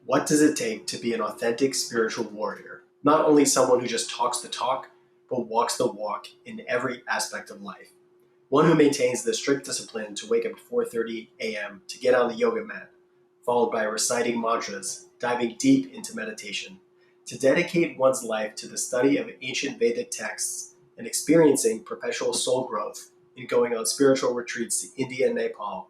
What does it take to be an authentic spiritual warrior? Not only someone who just talks the talk, but walks the walk in every aspect of life. One who maintains the strict discipline to wake up at 4:30 a.m. to get on the yoga mat, followed by reciting mantras, diving deep into meditation, to dedicate one's life to the study of ancient Vedic texts and experiencing perpetual soul growth in going on spiritual retreats to India and Nepal,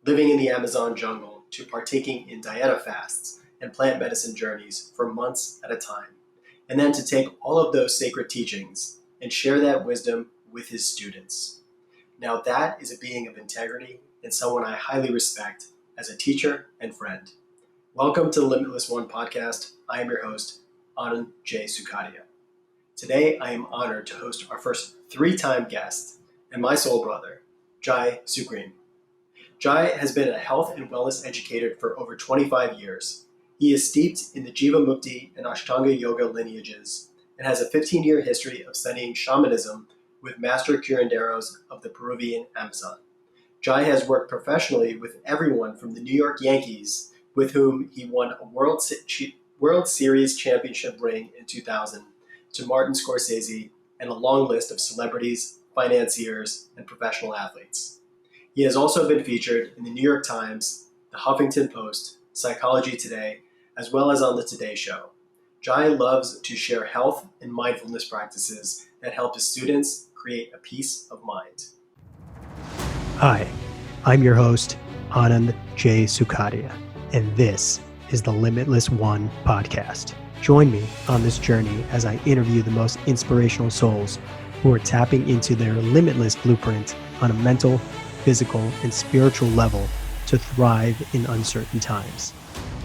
living in the Amazon jungle to partaking in dieta fasts and plant medicine journeys for months at a time, and then to take all of those sacred teachings and share that wisdom with his students. Now that is a being of integrity and someone I highly respect as a teacher and friend. Welcome to the Limitless One podcast. I am your host, Anand J. Sukadia. Today, I am honored to host our first three-time guest and my soul brother, Jai Sugrim. Jai has been a health and wellness educator for over 25 years. He is steeped in the Jiva Mukti and Ashtanga Yoga lineages and has a 15-year history of studying shamanism with master curanderos of the Peruvian Amazon. Jai has worked professionally with everyone from the New York Yankees, with whom he won a World Series championship ring in 2000, to Martin Scorsese and a long list of celebrities, financiers, and professional athletes. He has also been featured in the New York Times, the Huffington Post, Psychology Today, as well as on the Today Show. Jai loves to share health and mindfulness practices that help his students create a peace of mind. Hi, I'm your host, Anand J. Sukadia, and this is the Limitless One podcast. Join me on this journey as I interview the most inspirational souls who are tapping into their limitless blueprint on a mental, physical, and spiritual level to thrive in uncertain times.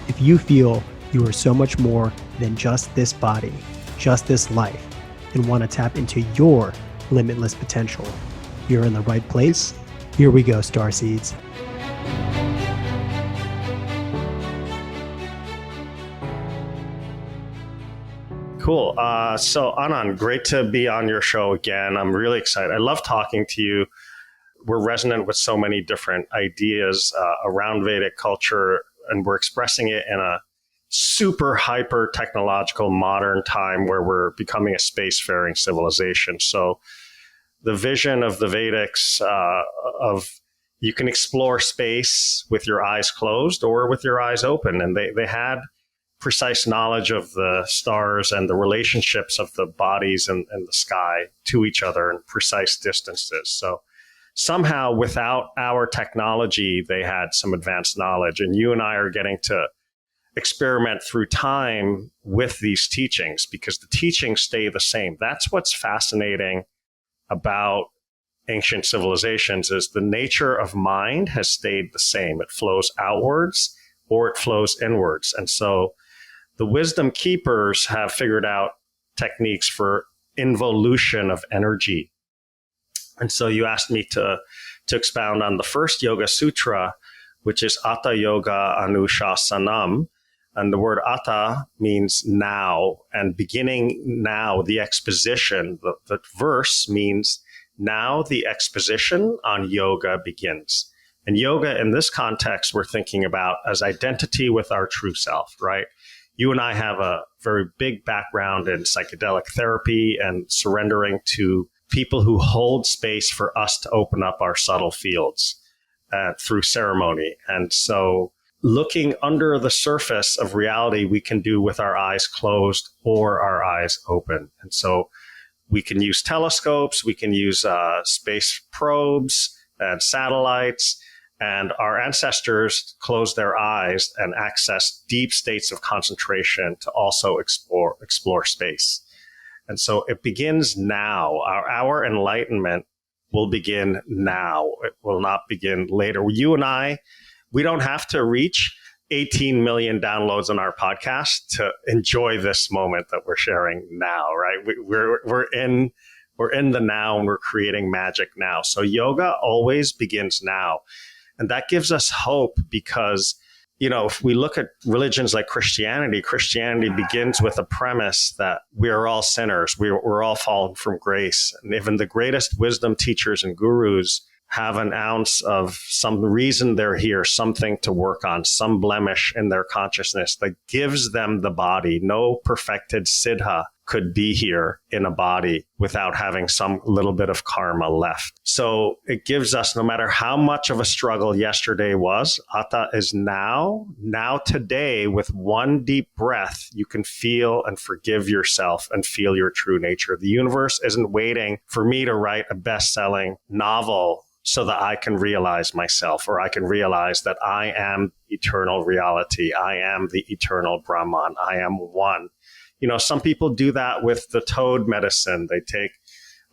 If you feel you are so much more than just this body, just this life, and want to tap into your limitless potential, you're in the right place. Here we go, starseeds. Cool. So Anand, great to be on your show again. I'm really excited. I love talking to you. We're resonant with so many different ideas around Vedic culture, and we're expressing it in a super hyper technological modern time where we're becoming a spacefaring civilization. So the vision of the Vedics of you can explore space with your eyes closed or with your eyes open. And they had precise knowledge of the stars and the relationships of the bodies and the sky to each other in precise distances. So somehow without our technology, they had some advanced knowledge. And you and I are getting to experiment through time with these teachings because the teachings stay the same. That's what's fascinating about ancient civilizations is the nature of mind has stayed the same. It flows outwards or it flows inwards. And so the wisdom keepers have figured out techniques for involution of energy. And so you asked me to expound on the first Yoga Sutra, which is Atta Yoga Anushasanam. And the word Atta means now, and beginning now, the exposition, the verse means now the exposition on yoga begins. And yoga in this context, we're thinking about as identity with our true self, right? You and I have a very big background in psychedelic therapy and surrendering to people who hold space for us to open up our subtle fields through ceremony. And so looking under the surface of reality, we can do with our eyes closed or our eyes open. And so we can use telescopes, we can use space probes and satellites, and our ancestors closed their eyes and accessed deep states of concentration to also explore space. And so it begins now. Our enlightenment will begin now. It will not begin later. You and I, we don't have to reach 18 million downloads on our podcast to enjoy this moment that we're sharing now, right? We're in the now and we're creating magic now. So yoga always begins now. And that gives us hope because, you know, if we look at religions like Christianity begins with a premise that we are all sinners. We're all fallen from grace. And even the greatest wisdom teachers and gurus have an ounce of some reason they're here, something to work on, some blemish in their consciousness that gives them the body. No perfected siddha could be here in a body without having some little bit of karma left. So it gives us, no matter how much of a struggle yesterday was, Atta is now today, with one deep breath, you can feel and forgive yourself and feel your true nature. The universe isn't waiting for me to write a best-selling novel so that I can realize myself, or I can realize that I am eternal reality. I am the eternal Brahman. I am one. You know, some people do that with the toad medicine. They take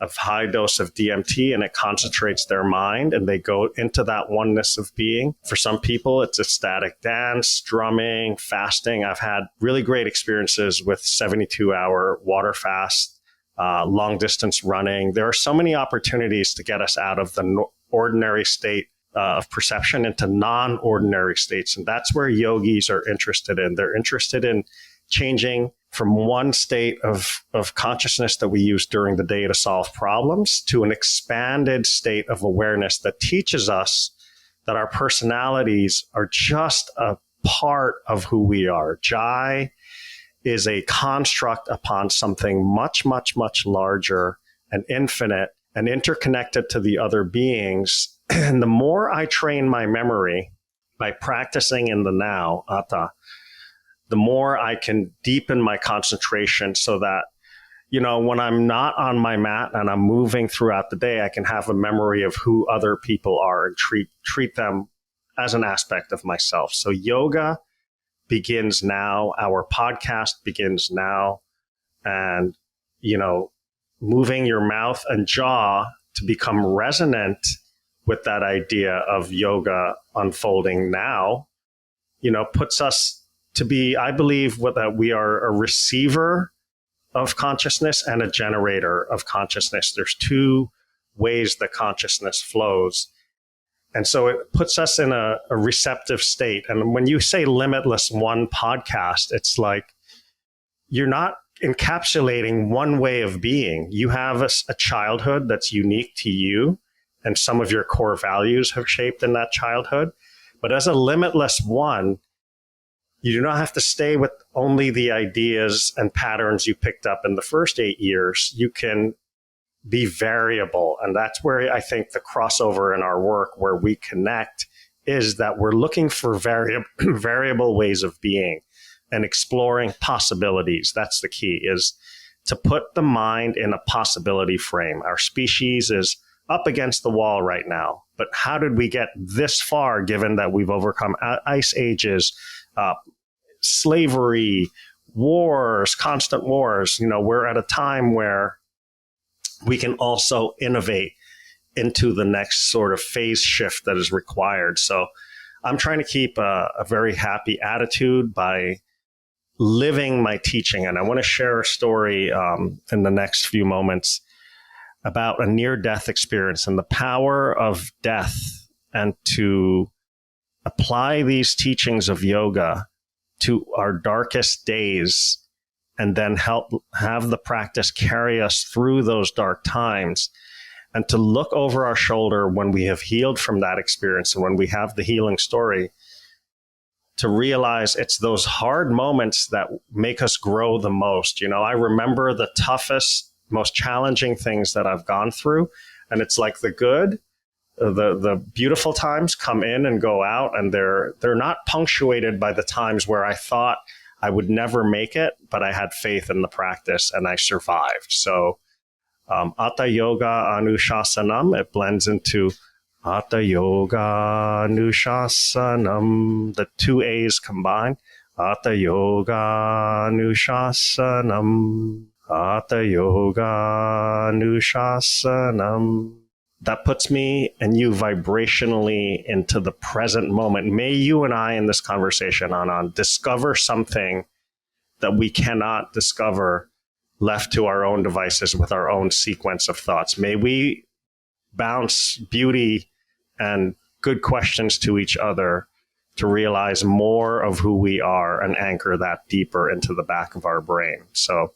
a high dose of DMT and it concentrates their mind and they go into that oneness of being. For some people, it's ecstatic dance, drumming, fasting. I've had really great experiences with 72-hour water fast, long distance running. There are so many opportunities to get us out of the ordinary state of perception into non-ordinary states. And that's where yogis are interested in. They're interested in changing from one state of consciousness that we use during the day to solve problems to an expanded state of awareness that teaches us that our personalities are just a part of who we are. Jai is a construct upon something much, much, much larger and infinite and interconnected to the other beings. And the more I train my memory by practicing in the now, Atta, the more I can deepen my concentration so that, you know, when I'm not on my mat and I'm moving throughout the day, I can have a memory of who other people are and treat them as an aspect of myself. So yoga begins now. Our podcast begins now. And, you know, moving your mouth and jaw to become resonant with that idea of yoga unfolding now, you know, puts us to be, I believe, that we are a receiver of consciousness and a generator of consciousness. There's two ways that consciousness flows. And so it puts us in a receptive state. And when you say Limitless One podcast, it's like you're not encapsulating one way of being. You have a childhood that's unique to you, and some of your core values have shaped in that childhood. But as a Limitless One, you do not have to stay with only the ideas and patterns you picked up in the first 8 years. You can be variable. And that's where I think the crossover in our work, where we connect, is that we're looking for variable ways of being and exploring possibilities. That's the key, is to put the mind in a possibility frame. Our species is up against the wall right now. But how did we get this far, given that we've overcome ice ages, slavery, wars, constant wars? You know, we're at a time where we can also innovate into the next sort of phase shift that is required. So I'm trying to keep a very happy attitude by living my teaching. And I want to share a story in the next few moments about a near-death experience and the power of death, and to apply these teachings of yoga to our darkest days, and then have the practice carry us through those dark times, and to look over our shoulder when we have healed from that experience and when we have the healing story, to realize it's those hard moments that make us grow the most. You know, I remember the toughest, most challenging things that I've gone through, and it's like the beautiful times come in and go out, and they're not punctuated by the times where I thought I would never make it, but I had faith in the practice and I survived. So Atta Yoga Anushasanam, it blends into Atta Yoga Anushasanam, the two A's combined. Atta Yoga Anushasanam, Atta Yoga Anushasanam. That puts me and you vibrationally into the present moment. May you and I in this conversation, Anand, discover something that we cannot discover left to our own devices with our own sequence of thoughts. May we bounce beauty and good questions to each other to realize more of who we are and anchor that deeper into the back of our brain. So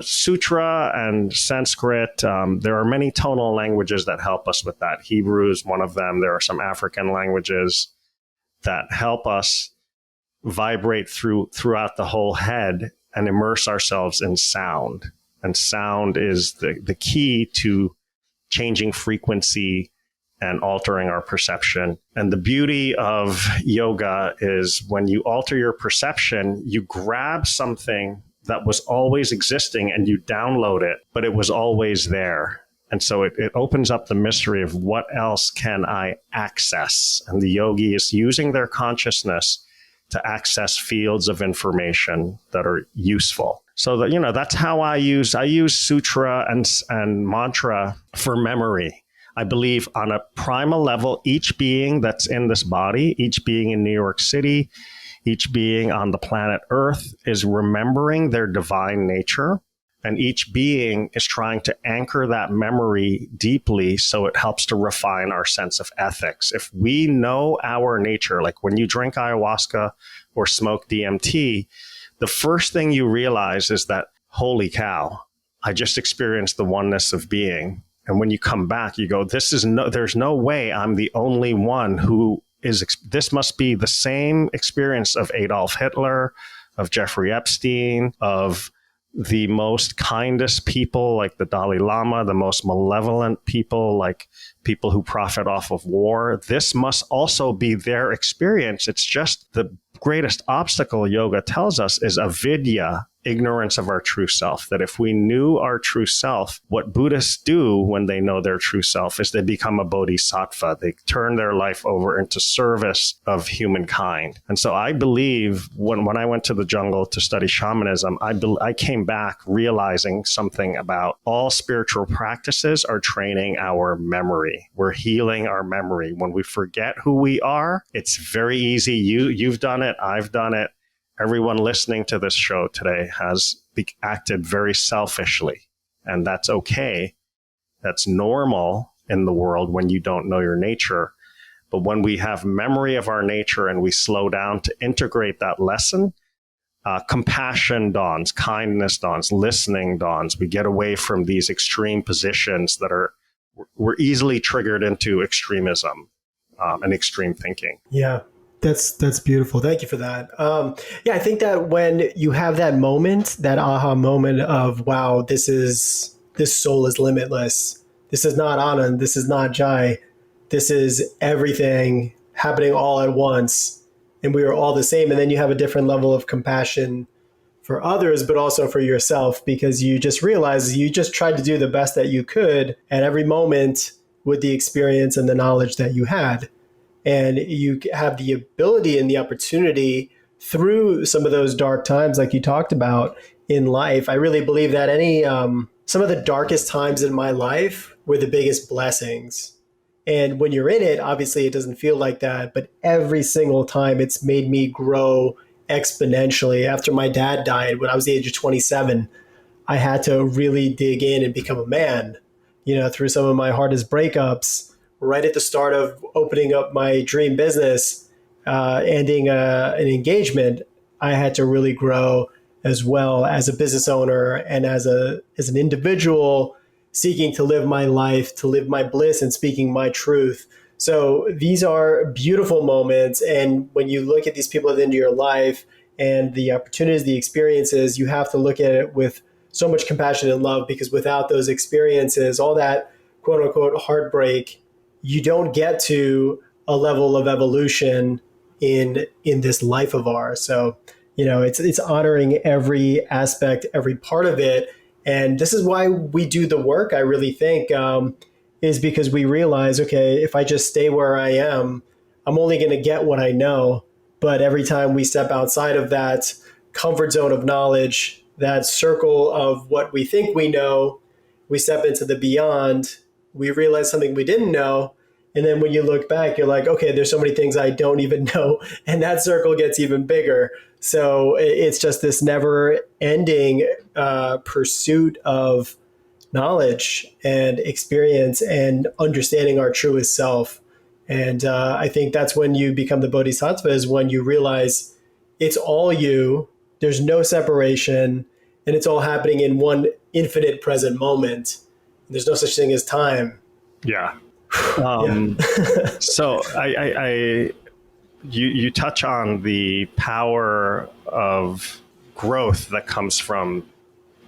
Sutra and Sanskrit. There are many tonal languages that help us with that. Hebrew is one of them. There are some African languages that help us vibrate throughout the whole head and immerse ourselves in sound. And sound is the key to changing frequency and altering our perception. And the beauty of yoga is when you alter your perception, you grab something that was always existing and you download it, but it was always there. And so it opens up the mystery of what else can I access? And the yogi is using their consciousness to access fields of information that are useful. So that, that's how I use sutra and mantra for memory. I believe on a primal level, each being that's in this body, each being in New York City, each being on the planet Earth is remembering their divine nature. And each being is trying to anchor that memory deeply so it helps to refine our sense of ethics. If we know our nature, like when you drink ayahuasca or smoke DMT, the first thing you realize is that, holy cow, I just experienced the oneness of being. And when you come back, you go, there's no way I'm the only one who is, this must be the same experience of Adolf Hitler, of Jeffrey Epstein, of the most kindest people like the Dalai Lama, the most malevolent people like people who profit off of war. This must also be their experience. It's just the greatest obstacle, yoga tells us, is avidya, ignorance of our true self. That if we knew our true self, what Buddhists do when they know their true self is they become a bodhisattva. They turn their life over into service of humankind. And so I believe when I went to the jungle to study shamanism, I came back realizing something about all spiritual practices are training our memory. We're healing our memory. When we forget who we are, it's very easy. You've done it. I've done it. Everyone listening to this show today has acted very selfishly, and that's okay. That's normal in the world when you don't know your nature. But when we have memory of our nature and we slow down to integrate that lesson, compassion dawns, kindness dawns, listening dawns. We get away from these extreme positions that we're easily triggered into extremism and extreme thinking. Yeah. That's beautiful. Thank you for that. I think that when you have that moment, that aha moment of, wow, this soul is limitless. This is not Anand. This is not Jai. This is everything happening all at once. And we are all the same. And then you have a different level of compassion for others, but also for yourself, because you just realize you just tried to do the best that you could at every moment with the experience and the knowledge that you had. And you have the ability and the opportunity through some of those dark times, like you talked about in life. I really believe that some of the darkest times in my life were the biggest blessings. And when you're in it, obviously it doesn't feel like that. But every single time it's made me grow exponentially. After my dad died when I was the age of 27, I had to really dig in and become a man, through some of my hardest breakups. Right at the start of opening up my dream business, ending an engagement, I had to really grow as well as a business owner and as an individual seeking to live my life, to live my bliss and speaking my truth. So these are beautiful moments. And when you look at these people at the end of your life and the opportunities, the experiences, you have to look at it with so much compassion and love, because without those experiences, all that quote unquote heartbreak, you don't get to a level of evolution in this life of ours. So, it's honoring every aspect, every part of it. And this is why we do the work, I really think, is because we realize, okay, if I just stay where I am, I'm only going to get what I know. But every time we step outside of that comfort zone of knowledge, that circle of what we think we know, we step into the beyond, we realize something we didn't know. And then when you look back, you're like, okay, there's so many things I don't even know. And that circle gets even bigger. So it's just this never ending pursuit of knowledge and experience and understanding our truest self. And I think that's when you become the bodhisattva, is when you realize it's all you. There's no separation. and it's all happening in one infinite present moment. There's no such thing as time. Yeah. So you touch on the power of growth that comes from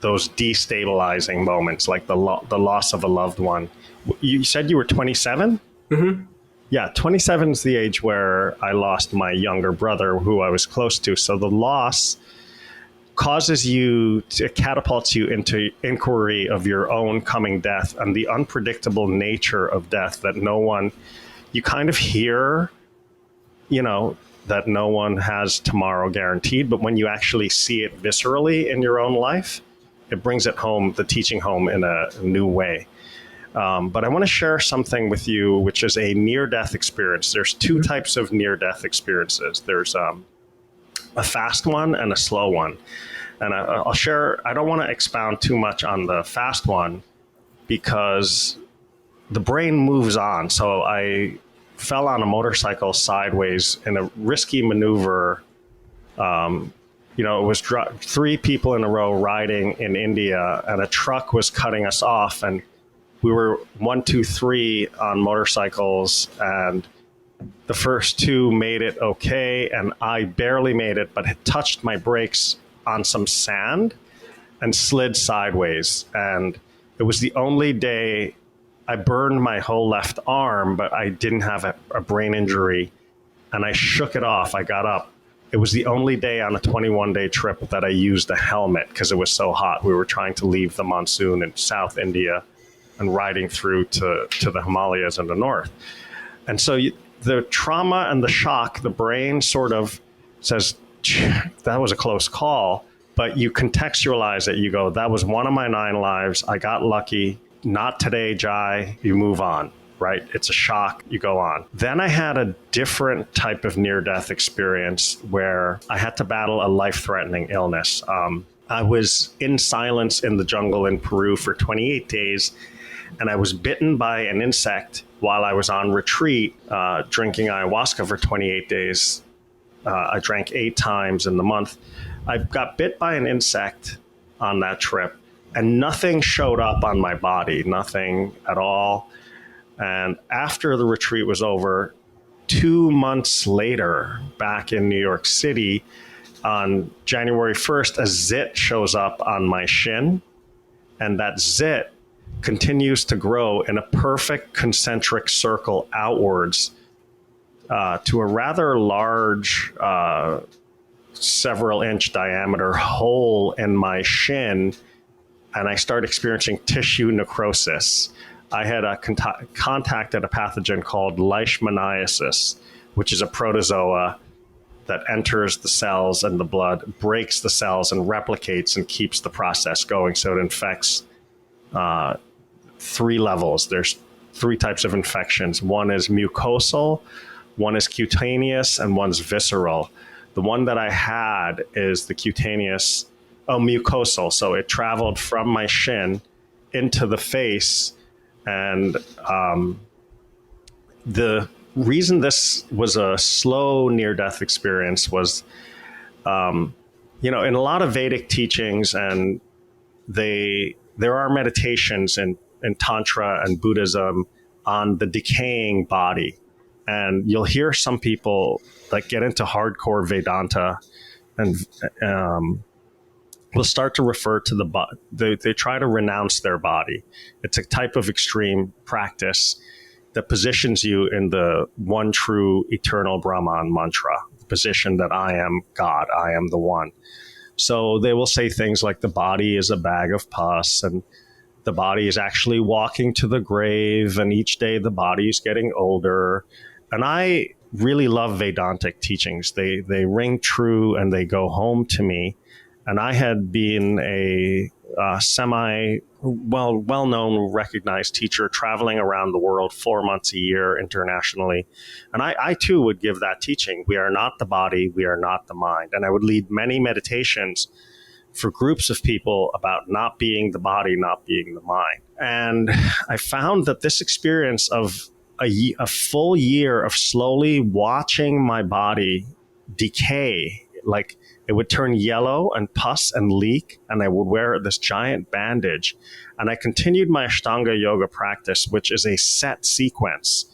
those destabilizing moments, like the loss of a loved one. You said you were 27? Mm-hmm. Yeah, 27 is the age where I lost my younger brother, who I was close to. So the loss causes you to catapult you into inquiry of your own coming death and the unpredictable nature of death that you kind of hear, that no one has tomorrow guaranteed. But when you actually see it viscerally in your own life, it brings it home, the teaching home in a new way. But I want to share something with you, which is a near-death experience. There's two types of near-death experiences. There's a fast one and a slow one. And I'll share, I don't want to expound too much on the fast one because the brain moves on. So I fell on a motorcycle sideways in a risky maneuver. It was three people in a row riding in India, and a truck was cutting us off. And we were 1, 2, 3 on motorcycles, and the first two made it okay, and I barely made it, but had touched my brakes on some sand and slid sideways. And it was the only day I burned my whole left arm, but I didn't have a brain injury, and I shook it off. I got up. It was the only day on a 21-day trip that I used a helmet because it was so hot. We were trying to leave the monsoon in South India and riding through to the Himalayas in the north. And so the trauma and the shock, the brain sort of says, that was a close call, but you contextualize it. You go, that was one of my 9 lives. I got lucky. Not today, Jai. You move on, right? It's a shock. You go on. Then I had a different type of near-death experience where I had to battle a life-threatening illness. I was in silence in the jungle in Peru for 28 days, and I was bitten by an insect while I was on retreat, drinking ayahuasca for 28 days. I drank 8 times in the month. I got bit by an insect on that trip, and nothing showed up on my body, nothing at all. And after the retreat was over, 2 months later, back in New York City, on January 1st, a zit shows up on my shin, and that zit continues to grow in a perfect concentric circle outwards to a rather large, several inch diameter hole in my shin, and I start experiencing tissue necrosis. I had contacted a pathogen called Leishmaniasis, which is a protozoa that enters the cells and the blood, breaks the cells and replicates and keeps the process going. So it infects 3 levels. There's 3 types of infections. One is mucosal, one is cutaneous, and one's visceral. The one that I had is the mucosal. So it traveled from my shin into the face. And the reason this was a slow near-death experience was, in a lot of Vedic teachings, and there are meditations in Tantra and Buddhism on the decaying body. And you'll hear some people that get into hardcore Vedanta and will start to refer to the body. They try to renounce their body. It's a type of extreme practice that positions you in the one true eternal Brahman mantra, the position that I am God, I am the one. So they will say things like the body is a bag of pus, and the body is actually walking to the grave, and each day the body is getting older. And I really love Vedantic teachings. They ring true and they go home to me. And I had been a well-known, recognized teacher traveling around the world 4 months a year internationally. And I too would give that teaching. We are not the body, we are not the mind. And I would lead many meditations for groups of people about not being the body, not being the mind. And I found that this experience of a full year of slowly watching my body decay like it would turn yellow and pus and leak, and I would wear this giant bandage. And I continued my Ashtanga yoga practice, which is a set sequence.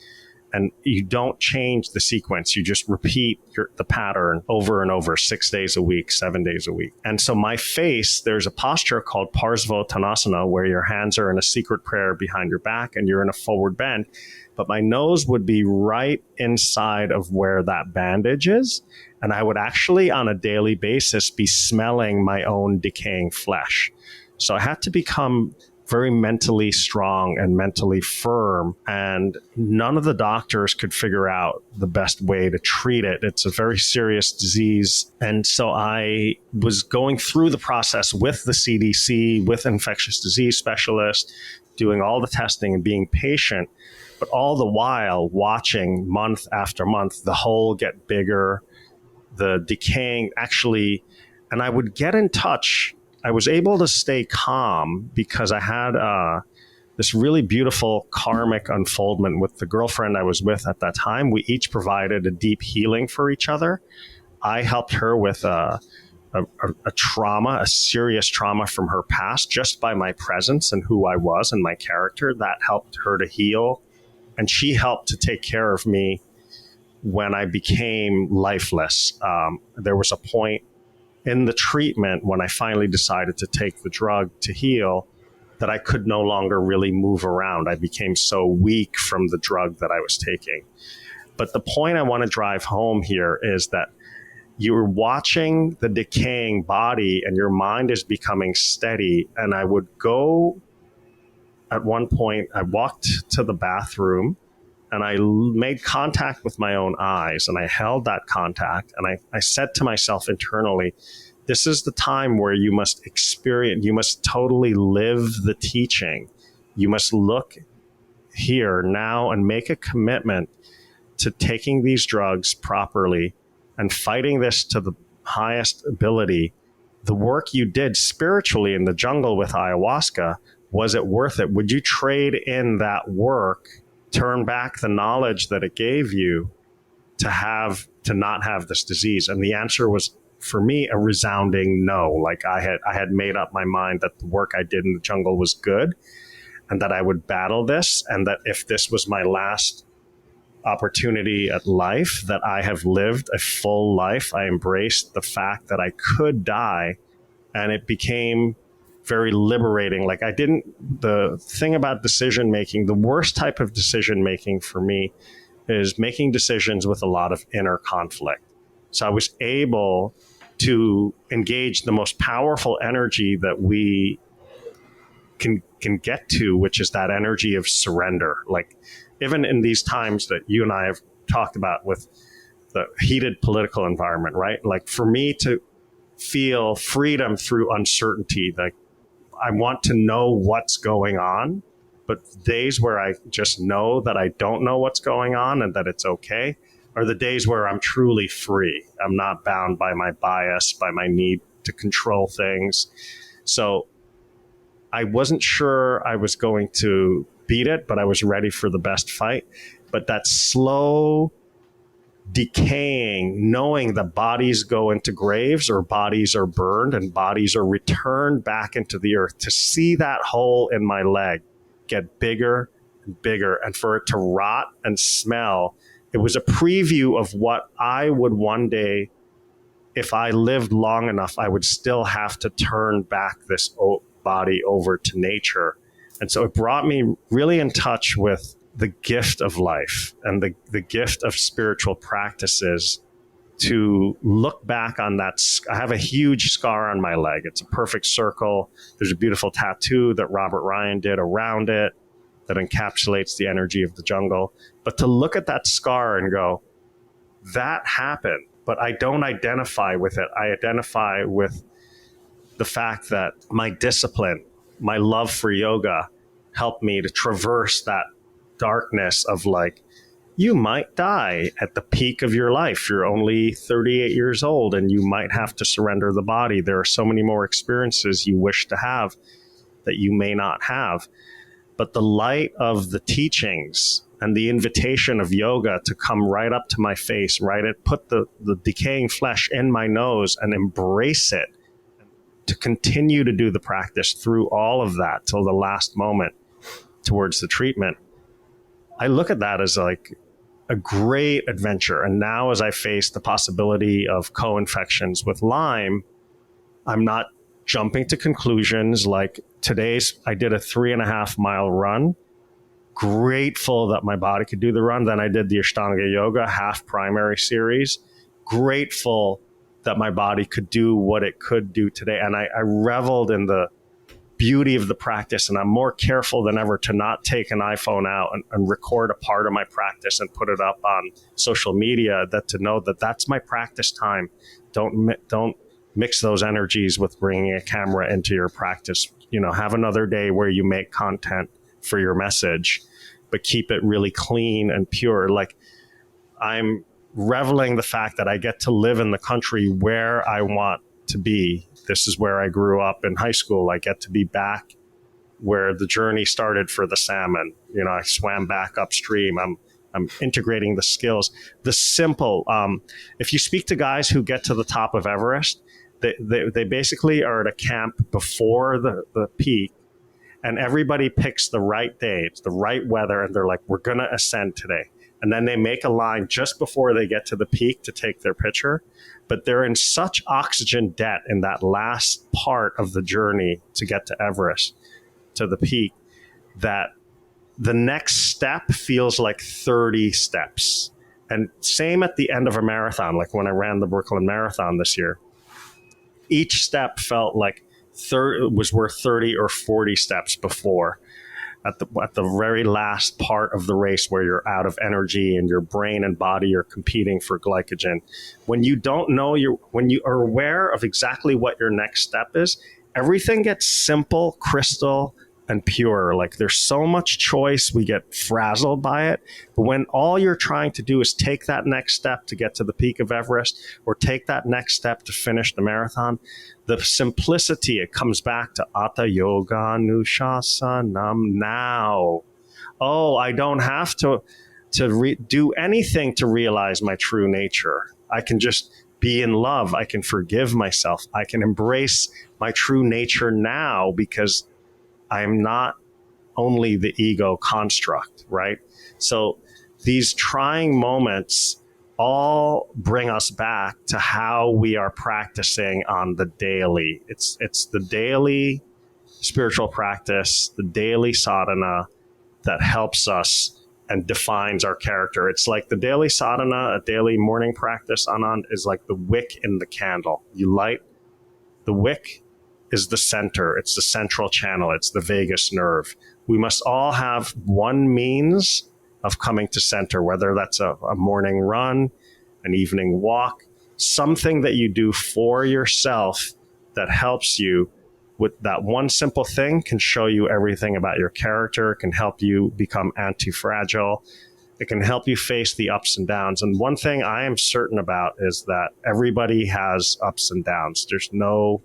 And you don't change the sequence. You just repeat the pattern over and over, 6 days a week, 7 days a week. And so my face, there's a posture called Parsvottanasana, where your hands are in a secret prayer behind your back and you're in a forward bend. But my nose would be right inside of where that bandage is. And I would actually, on a daily basis, be smelling my own decaying flesh. So I had to become very mentally strong and mentally firm. And none of the doctors could figure out the best way to treat it. It's a very serious disease. And so I was going through the process with the CDC, with infectious disease specialists, doing all the testing and being patient, but all the while watching month after month, the hole get bigger, the decaying actually, and I would get in touch. I was able to stay calm because I had this really beautiful karmic unfoldment with the girlfriend I was with at that time. We each provided a deep healing for each other. I helped her with a trauma, a serious trauma from her past, just by my presence and who I was and my character. That helped her to heal. And she helped to take care of me when I became lifeless. There was a point in the treatment when I finally decided to take the drug to heal that I could no longer really move around. I became so weak from the drug that I was taking. But the point I want to drive home here is that you're watching the decaying body and your mind is becoming steady. And I would go, at one point, I walked to the bathroom and I made contact with my own eyes, and I held that contact, and I said to myself internally, this is the time where you must experience, you must totally live the teaching. You must look here now and make a commitment to taking these drugs properly and fighting this to the highest ability. The work you did spiritually in the jungle with ayahuasca, was it worth it? Would you trade in that work, turn back the knowledge that it gave you to not have this disease? And the answer was, for me, a resounding no. Like I had made up my mind that the work I did in the jungle was good and that I would battle this, and that if this was my last opportunity at life, that I have lived a full life. I embraced the fact that I could die, and it became very liberating. Like the thing about decision making, the worst type of decision making for me is making decisions with a lot of inner conflict. So I was able to engage the most powerful energy that we can get to, which is that energy of surrender. Like even in these times that you and I have talked about with the heated political environment, right? Like for me to feel freedom through uncertainty, like I want to know what's going on, but days where I just know that I don't know what's going on and that it's okay are the days where I'm truly free. I'm not bound by my bias, by my need to control things. So I wasn't sure I was going to beat it, but I was ready for the best fight. But that slow decaying, knowing that bodies go into graves or bodies are burned and bodies are returned back into the earth, to see that hole in my leg get bigger and bigger, and for it to rot and smell, it was a preview of what I would one day, if I lived long enough, I would still have to turn back this body over to nature. And so it brought me really in touch with the gift of life and the gift of spiritual practices, to look back on that. I have a huge scar on my leg. It's a perfect circle. There's a beautiful tattoo that Robert Ryan did around it that encapsulates the energy of the jungle. But to look at that scar and go, that happened, but I don't identify with it. I identify with the fact that my discipline, my love for yoga helped me to traverse that darkness of like, you might die at the peak of your life. You're only 38 years old and you might have to surrender the body. There are so many more experiences you wish to have that you may not have. But the light of the teachings and the invitation of yoga to come right up to my face, right? It put the decaying flesh in my nose and embrace it, to continue to do the practice through all of that till the last moment towards the treatment. I look at that as like a great adventure. And now as I face the possibility of co-infections with Lyme, I'm not jumping to conclusions. Like I did a 3.5 mile run. Grateful that my body could do the run. Then I did the Ashtanga Yoga half primary series. Grateful that my body could do what it could do today. And I reveled in the beauty of the practice. And I'm more careful than ever to not take an iPhone out and record a part of my practice and put it up on social media, that to know that that's my practice time. Don't mix those energies with bringing a camera into your practice. Have another day where you make content for your message, but keep it really clean and pure. Like, I'm reveling the fact that I get to live in the country where I want to be. This is where I grew up in high school. I get to be back where the journey started for the salmon. I swam back upstream. I'm integrating the skills. The simple, if you speak to guys who get to the top of Everest, they basically are at a camp before the peak, and everybody picks the right day. It's the right weather, and they're like, we're going to ascend today. And then they make a line just before they get to the peak to take their picture. But they're in such oxygen debt in that last part of the journey to get to Everest, to the peak, that the next step feels like 30 steps. And same at the end of a marathon, like when I ran the Brooklyn Marathon this year. Each step felt like was worth 30 or 40 steps before. At the very last part of the race, where you're out of energy and your brain and body are competing for glycogen. When you don't know, when you are aware of exactly what your next step is, everything gets simple, crystal, and pure. Like, there's so much choice, we get frazzled by it. But when all you're trying to do is take that next step to get to the peak of Everest, or take that next step to finish the marathon, the simplicity, it comes back to Atha Yoga Nushasanam now. Oh, I don't have to do anything to realize my true nature. I can just be in love. I can forgive myself. I can embrace my true nature now, because I'm not only the ego construct, right? So these trying moments all bring us back to how we are practicing on the daily. It's the daily spiritual practice, the daily sadhana that helps us and defines our character. It's like the daily sadhana, a daily morning practice, Anand, is like the wick in the candle. You light the wick, is the center. It's the central channel. It's the vagus nerve. We must all have one means of coming to center, whether that's a morning run, an evening walk, something that you do for yourself that helps you with that one simple thing can show you everything about your character. It can help you become anti-fragile. It can help you face the ups and downs. And one thing I am certain about is that everybody has ups and downs. There's no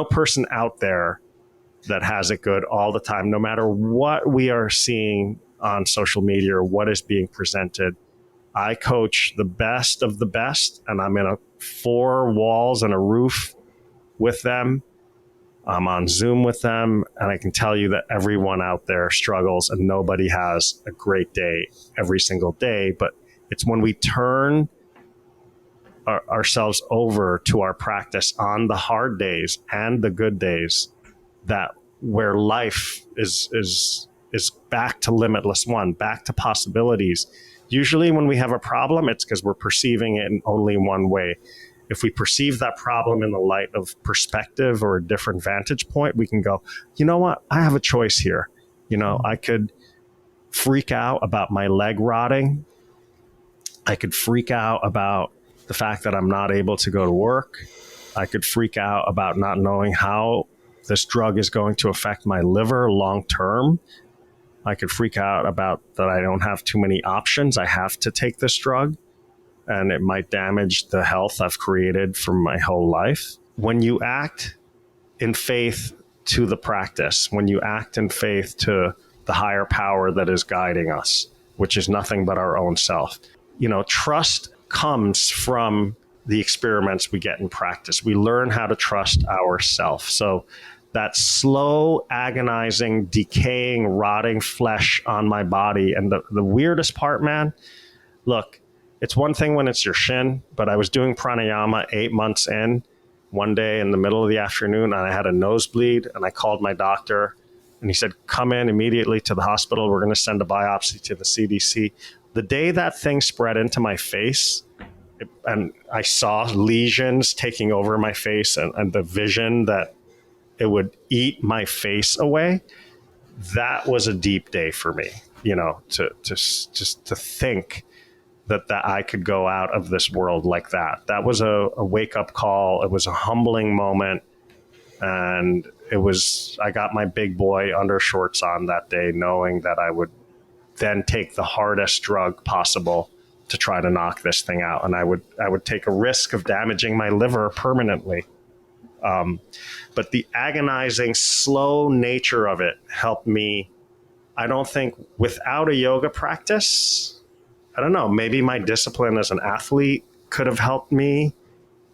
person out there that has it good all the time, no matter what we are seeing on social media or what is being presented. I coach the best of the best, and I'm in 4 walls and a roof with them. I'm on Zoom with them, and I can tell you that everyone out there struggles, and nobody has a great day every single day. But it's when we turn ourselves over to our practice on the hard days and the good days, that where life is back to limitless one, back to possibilities. Usually when we have a problem, it's because we're perceiving it in only one way. If we perceive that problem in the light of perspective or a different vantage point, we can go, you know what? I have a choice here. I could freak out about my leg rotting. I could freak out about the fact that I'm not able to go to work. I could freak out about not knowing how this drug is going to affect my liver long term. I could freak out about that I don't have too many options. I have to take this drug, and it might damage the health I've created for my whole life. When you act in faith to the practice, when you act in faith to the higher power that is guiding us, which is nothing but our own self. Trust comes from the experiments we get in practice. We learn how to trust ourselves. So that slow, agonizing, decaying, rotting flesh on my body. And the weirdest part, man, look, it's one thing when it's your shin, but I was doing pranayama 8 months in one day in the middle of the afternoon, and I had a nosebleed, and I called my doctor, and he said, come in immediately to the hospital. We're going to send a biopsy to the CDC. The day that thing spread into my face, and I saw lesions taking over my face and the vision that it would eat my face away, that was a deep day for me, to just to think that I could go out of this world like that. That was a wake-up call. It was a humbling moment. And I got my big boy undershorts on that day, knowing that I would then take the hardest drug possible to try to knock this thing out. And I would take a risk of damaging my liver permanently. But the agonizing, slow nature of it helped me. I don't think without a yoga practice, I don't know, maybe my discipline as an athlete could have helped me,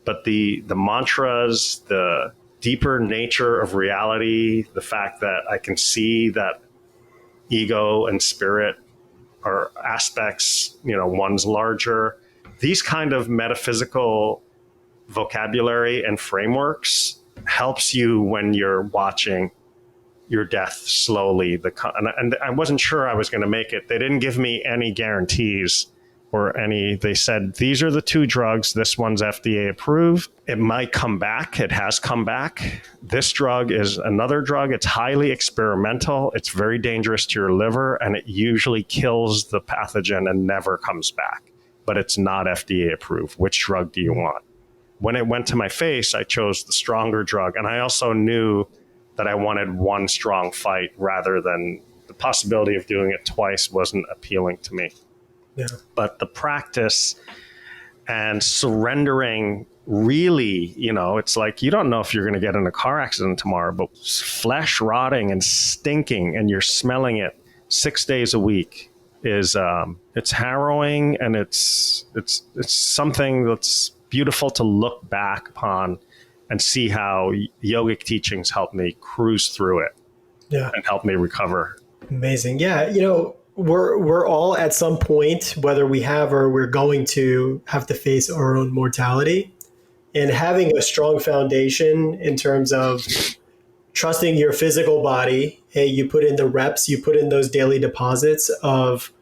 but the mantras, the deeper nature of reality, the fact that I can see that ego and spirit are aspects, one's larger, these kind of metaphysical vocabulary and frameworks helps you when you're watching your death slowly. And I wasn't sure I was going to make it. They didn't give me any guarantees they said, these are the 2 drugs. This one's FDA approved. It might come back. It has come back. This drug is another drug. It's highly experimental. It's very dangerous to your liver, and it usually kills the pathogen and never comes back. But it's not FDA approved. Which drug do you want? When it went to my face, I chose the stronger drug. And I also knew that I wanted one strong fight rather than the possibility of doing it twice wasn't appealing to me. Yeah. But the practice and surrendering really, it's like you don't know if you're going to get in a car accident tomorrow, but flesh rotting and stinking and you're smelling it 6 days a week is it's harrowing, and it's something that's beautiful to look back upon and see how yogic teachings helped me cruise through it. Yeah. And help me recover. Amazing. Yeah. We're all at some point, whether we have or we're going to have to face our own mortality, and having a strong foundation in terms of trusting your physical body. Hey, you put in the reps, you put in those daily deposits of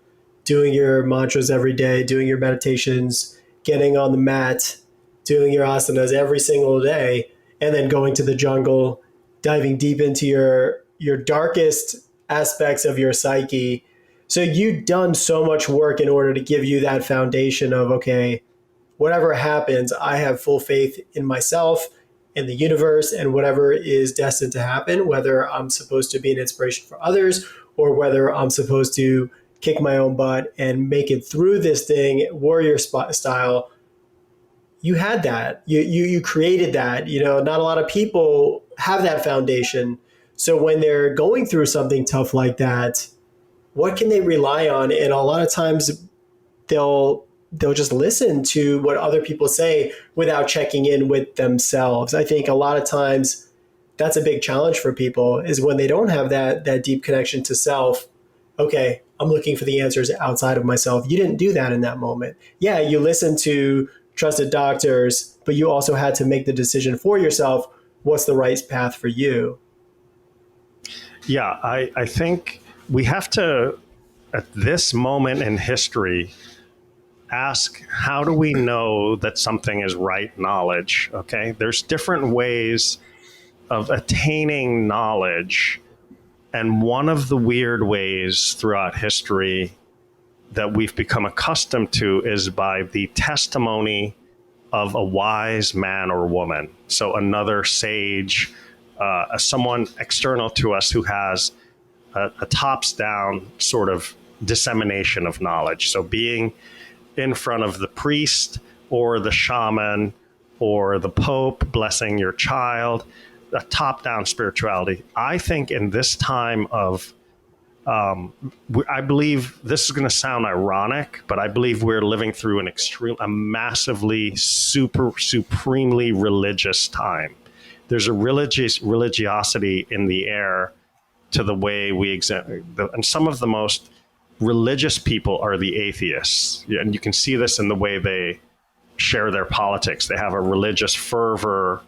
doing your mantras every day, doing your meditations, getting on the mat, doing your asanas every single day, and then going to the jungle, diving deep into your darkest aspects of your psyche. So you've done so much work in order to give you that foundation of, okay, whatever happens, I have full faith in myself, in the universe, and whatever is destined to happen, whether I'm supposed to be an inspiration for others or whether I'm supposed to kick my own butt and make it through this thing, warrior style. You had that. You created that. Not a lot of people have that foundation. So when they're going through something tough like that, what can they rely on? And a lot of times they'll just listen to what other people say without checking in with themselves. I think a lot of times that's a big challenge for people, is when they don't have that deep connection to self. Okay, I'm looking for the answers outside of myself. You didn't do that in that moment. Yeah, you listened to trusted doctors, but you also had to make the decision for yourself. What's the right path for you? Yeah, I think we have to, at this moment in history, ask, how do we know that something is right knowledge? Okay, there's different ways of attaining knowledge. And one of the weird ways throughout history that we've become accustomed to is by the testimony of a wise man or woman. So another sage, someone external to us who has a tops down sort of dissemination of knowledge. So being in front of the priest or the shaman or the Pope blessing your child, a top down spirituality. I think in this time of I believe this is going to sound ironic, but I believe we're living through a massively, supremely religious time. There's a religiosity in the air to the way we examine, and some of the most religious people are the atheists. And you can see this in the way they share their politics. They have a religious fervor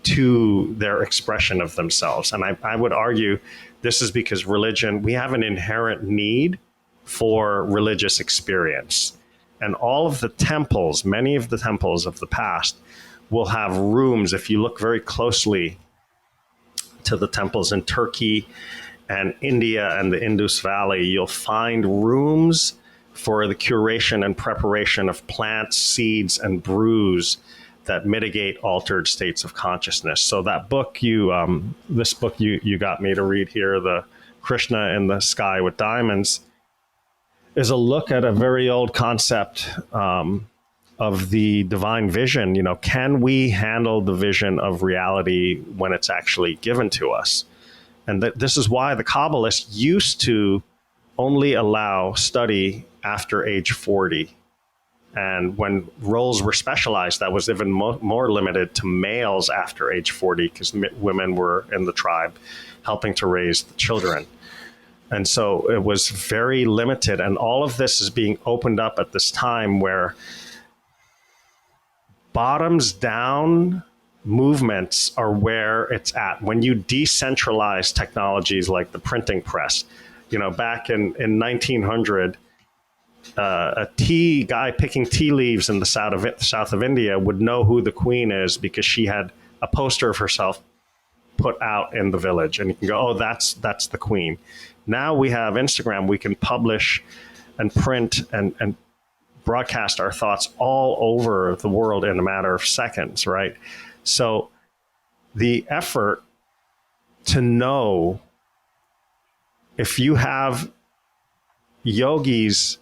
to their expression of themselves. And I would argue this is because religion, we have an inherent need for religious experience. And all of the temples, many of the temples of the past, will have rooms. If you look very closely to the temples in Turkey and India and the Indus Valley, you'll find rooms for the curation and preparation of plants, seeds, and brews that mitigate altered states of consciousness. So that book this book you got me to read here, the Krishna in the Sky with Diamonds, is a look at a very old concept of the divine vision. You know, can we handle the vision of reality when it's actually given to us? And this is why the Kabbalists used to only allow study after age 40. And when roles were specialized, that was even more limited to males after age 40, because women were in the tribe helping to raise the children. And so it was very limited. And all of this is being opened up at this time where bottoms down movements are where it's at. When you decentralize technologies like the printing press, you know, back in 1900, a tea guy picking tea leaves in the south of India would know who the queen is because she had a poster of herself put out in the village, and you can go, oh, that's the queen. Now we have Instagram. We can publish and print and broadcast our thoughts all over the world in a matter of seconds, right? So the effort to know, if you have yogis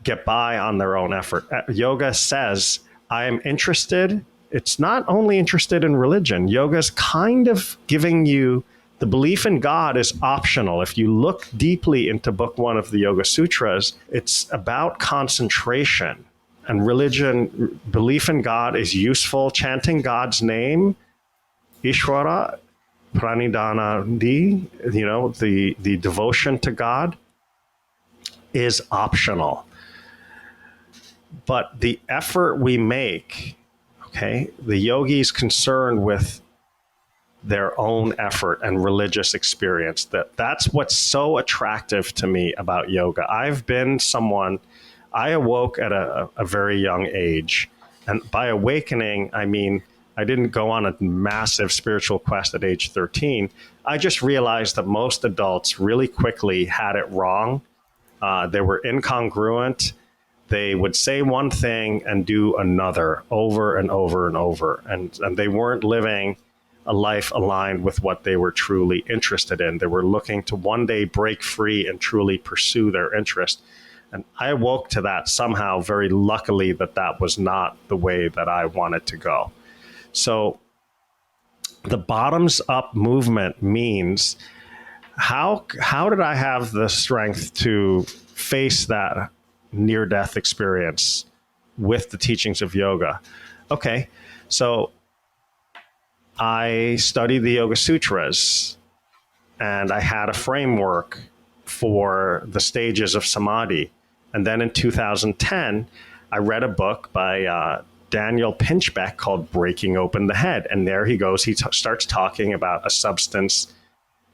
get by on their own effort. Yoga says, I am interested. It's not only interested in religion. Yoga's kind of giving you the belief in God is optional. If you look deeply into book 1 of the Yoga Sutras, it's about concentration. And religion, belief in God is useful. Chanting God's name, Ishvara, Pranidhanadi, you know, the devotion to God, is optional. But the effort we make, okay, the yogi's concerned with their own effort and religious experience. That's what's so attractive to me about yoga. I've been someone, I awoke at a very young age. And by awakening, I mean, I didn't go on a massive spiritual quest at age 13. I just realized that most adults really quickly had it wrong. They were incongruent. They would say one thing and do another over and over and over. And they weren't living a life aligned with what they were truly interested in. They were looking to one day break free and truly pursue their interest. And I awoke to that somehow, very luckily, that was not the way that I wanted to go. So the bottoms up movement means, how did I have the strength to face that near-death experience with the teachings of yoga? Okay, so I studied the Yoga Sutras, and I had a framework for the stages of samadhi. And then in 2010, I read a book by Daniel Pinchbeck called Breaking Open the Head. And there he goes, he starts talking about a substance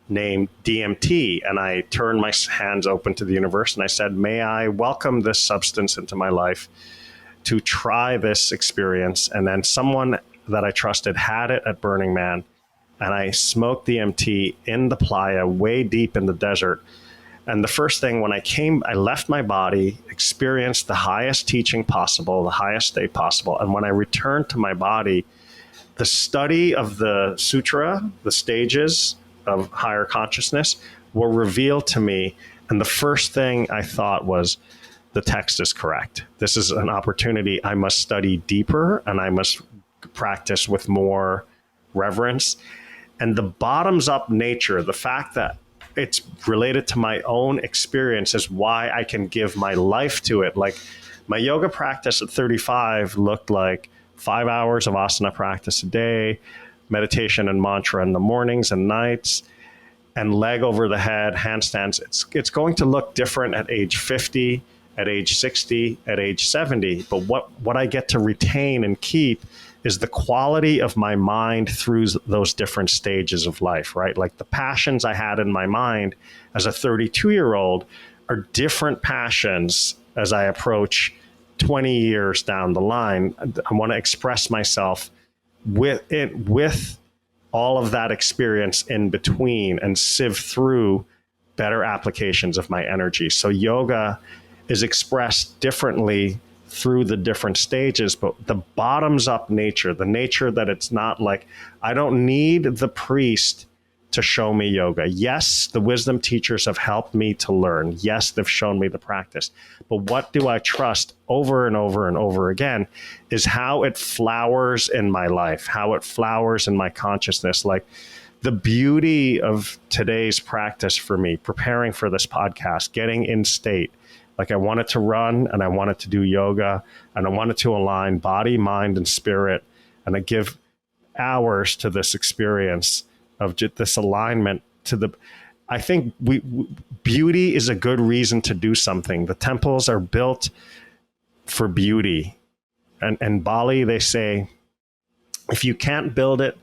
named DMT. And I turned my hands open to the universe and I said, may I welcome this substance into my life to try this experience? And then someone that I trusted had it at Burning Man, and I smoked DMT in the playa way deep in the desert. And the first thing, when I left my body, experienced the highest teaching possible, the highest state possible. And when I returned to my body, the study of the sutra, the stages of higher consciousness, were revealed to me. And the first thing I thought was, the text is correct. This is an opportunity. I must study deeper, and I must practice with more reverence. And the bottoms up nature, the fact that it's related to my own experience is why I can give my life to it. Like my yoga practice at 35 looked like 5 hours of asana practice a day, meditation and mantra in the mornings and nights, and leg over the head, handstands. It's going to look different at age 50, at age 60, at age 70. But what I get to retain and keep is the quality of my mind through those different stages of life, right? Like the passions I had in my mind as a 32-year-old are different passions as I approach 20 years down the line. I want to express myself with all of that experience in between and sieve through better applications of my energy. So yoga is expressed differently through the different stages, but the bottoms up nature, the nature that it's not like, I don't need the priest to show me yoga. Yes, the wisdom teachers have helped me to learn. Yes, they've shown me the practice. But what do I trust over and over and over again is how it flowers in my life, how it flowers in my consciousness. Like the beauty of today's practice for me, preparing for this podcast, getting in state. Like I wanted to run and I wanted to do yoga and I wanted to align body, mind, and spirit. And I give hours to this experience of just this alignment to the, I think beauty is a good reason to do something. The temples are built for beauty. And Bali, they say, if you can't build it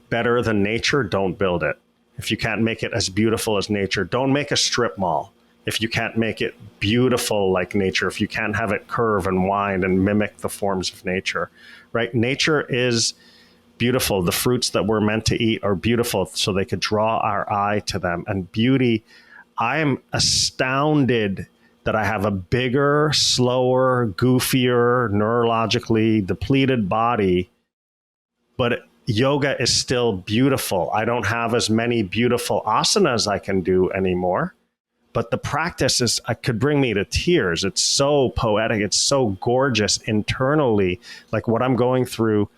better than nature, don't build it. If you can't make it as beautiful as nature, don't make a strip mall. If you can't make it beautiful like nature, if you can't have it curve and wind and mimic the forms of nature, right? Nature is beautiful. The fruits that we're meant to eat are beautiful so they could draw our eye to them. And beauty, I am astounded that I have a bigger, slower, goofier, neurologically depleted body, but yoga is still beautiful. I don't have as many beautiful asanas I can do anymore. But the practice could bring me to tears. It's so poetic. It's so gorgeous internally. Like what I'm going through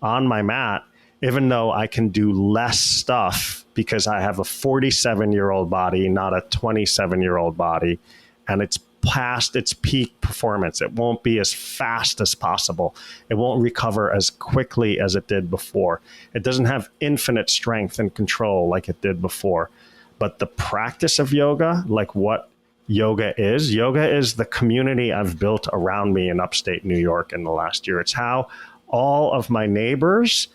on my mat, even though I can do less stuff because I have a 47-year-old body, not a 27-year-old body, and it's past its peak performance. It won't be as fast as possible. It won't recover as quickly as it did before. It doesn't have infinite strength and control like it did before. But the practice of yoga, like what yoga is the community I've built around me in upstate New York in the last year. It's how all of my neighbors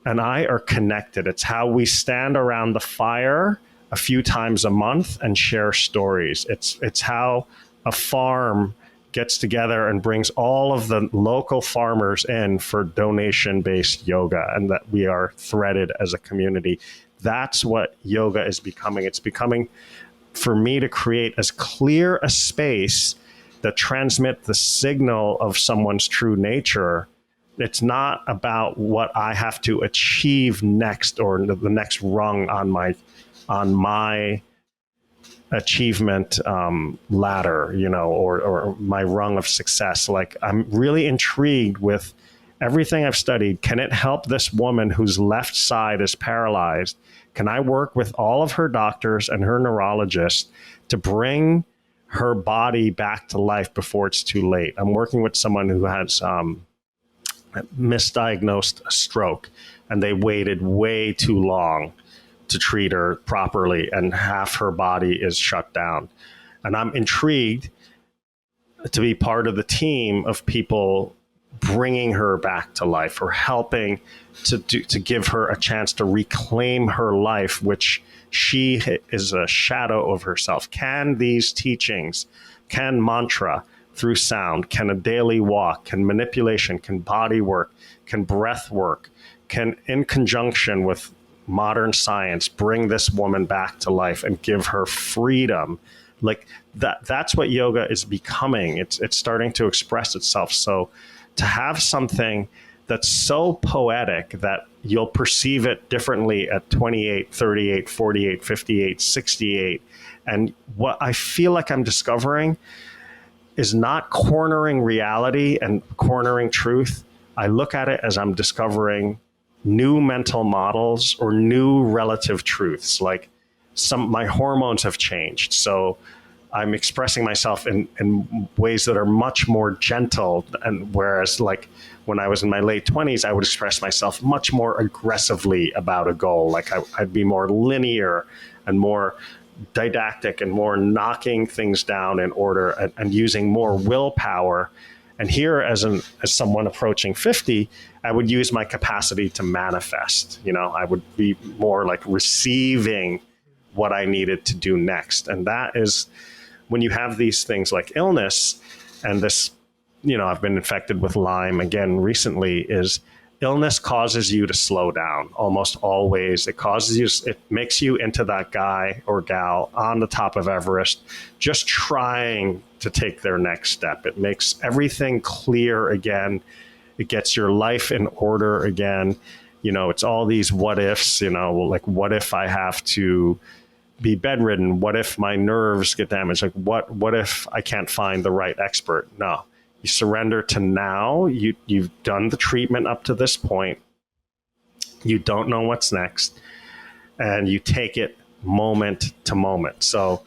and I are connected. It's how we stand around the fire a few times a month and share stories. It's how a farm gets together and brings all of the local farmers in for donation-based yoga, and that we are threaded as a community. That's what yoga is becoming. It's becoming, for me, to create as clear a space that transmit the signal of someone's true nature. It's not about what I have to achieve next or the next rung on my achievement ladder, or my rung of success. Like, I'm really intrigued with everything I've studied. Can it help this woman whose left side is paralyzed? Can I work with all of her doctors and her neurologists to bring her body back to life before it's too late? I'm working with someone who has misdiagnosed a stroke, and they waited way too long to treat her properly, and half her body is shut down. And I'm intrigued to be part of the team of people bringing her back to life, or helping to give her a chance to reclaim her life, which she is a shadow of herself. Can these teachings, can mantra through sound, can a daily walk, can manipulation, can body work, can breath work, can, in conjunction with modern science, bring this woman back to life and give her freedom? Like that's what yoga is becoming. It's starting to express itself. So to have something that's so poetic that you'll perceive it differently at 28, 38, 48, 58, 68. And what I feel like I'm discovering is not cornering reality and cornering truth. I look at it as I'm discovering new mental models or new relative truths. Like my hormones have changed. So I'm expressing myself in ways that are much more gentle. And whereas like when I was in my late 20s, I would express myself much more aggressively about a goal. Like I'd be more linear and more didactic and more knocking things down in order and using more willpower. And here, as someone approaching 50, I would use my capacity to manifest. I would be more like receiving what I needed to do next. And that is when you have these things like illness and this, I've been infected with Lyme again recently, is illness causes you to slow down almost always. It makes you into that guy or gal on the top of Everest, just trying to take their next step. It makes everything clear again. It gets your life in order again. It's all these what ifs, like what if I have to be bedridden? What if my nerves get damaged? Like what if I can't find the right expert? No. You surrender to now. You've done the treatment up to this point. You don't know what's next. And you take it moment to moment. So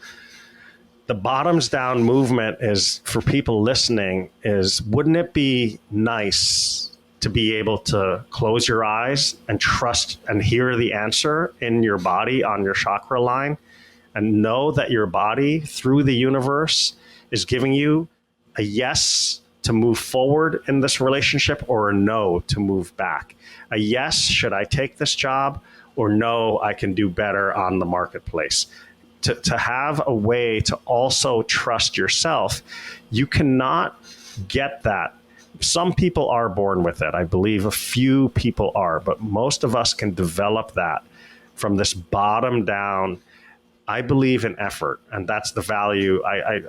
the bottoms down movement is, for people listening, is wouldn't it be nice to be able to close your eyes and trust and hear the answer in your body on your chakra line and know that your body through the universe is giving you a yes to move forward in this relationship or a no to move back? A yes, should I take this job? Or no, I can do better on the marketplace. To have a way to also trust yourself, you cannot get that. Some people are born with it. I believe a few people are, but most of us can develop that from this bottom down. I believe in effort, and that's the value. I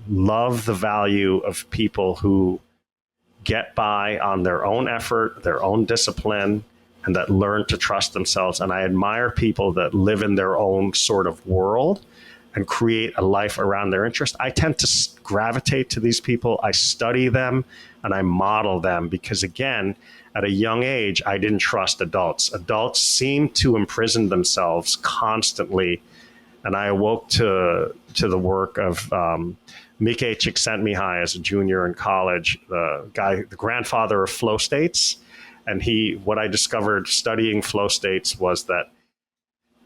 love the value of people who get by on their own effort, their own discipline, and that learn to trust themselves. And I admire people that live in their own sort of world and create a life around their interest. I tend to gravitate to these people. I study them and I model them because, again, at a young age, I didn't trust adults. Adults seem to imprison themselves constantly. And I awoke to the work of Mike Csikszentmihalyi as a junior in college, the grandfather of flow states. And what I discovered studying flow states was that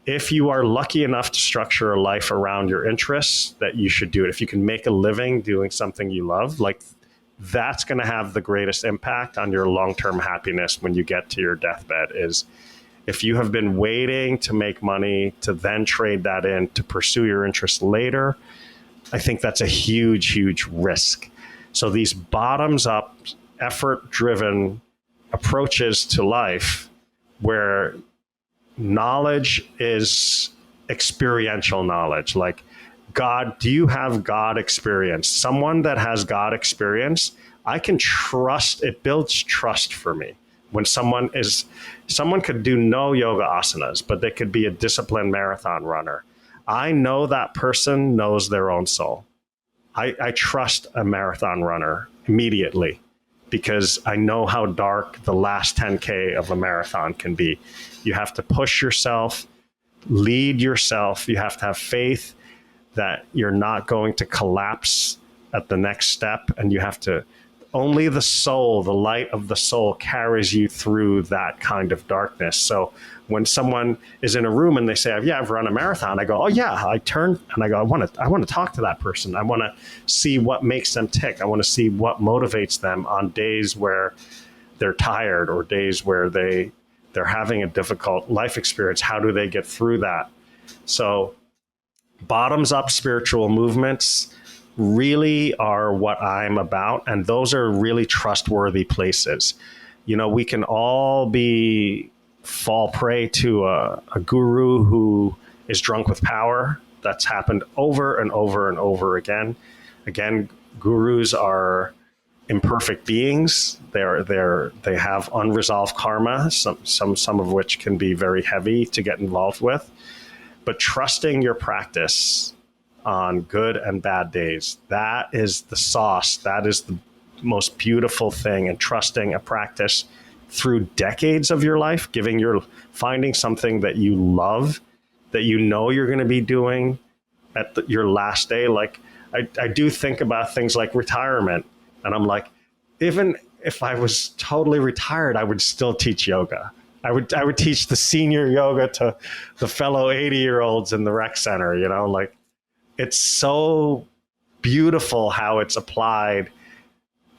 if you are lucky enough to structure a life around your interests, that you should do it. If you can make a living doing something you love, like that's going to have the greatest impact on your long-term happiness when you get to your deathbed. Is if you have been waiting to make money to then trade that in to pursue your interests later, I think that's a huge, huge risk. So these bottoms up, effort-driven approaches to life where knowledge is experiential knowledge. Like, God, do you have God experience? Someone that has God experience, I can trust, it builds trust for me. When someone could do no yoga asanas, but they could be a disciplined marathon runner. I know that person knows their own soul. I trust a marathon runner immediately because I know how dark the last 10K of a marathon can be. You have to push yourself, lead yourself. You have to have faith that you're not going to collapse at the next step. And you have to, only the soul, the light of the soul carries you through that kind of darkness. So when someone is in a room and they say, I've run a marathon, I go, oh yeah, I turn and I go, I want to talk to that person. I want to see what makes them tick. I want to see what motivates them on days where they're tired or days where they're having a difficult life experience. How do they get through that? So bottoms up spiritual movements really are what I'm about. And those are really trustworthy places. We can all fall prey to a guru who is drunk with power. That's happened over and over and over again. Again, gurus are imperfect beings. They have unresolved karma, some of which can be very heavy to get involved with. But trusting your practice on good and bad days, that is the sauce. That is the most beautiful thing. And trusting a practice through decades of your life, finding something that you love that you know you're going to be doing at your last day. Like I do think about things like retirement, and I'm like, even if I was totally retired, I would still teach yoga. I would teach the senior yoga to the fellow 80-year-olds in the rec center, you know, like it's so beautiful how it's applied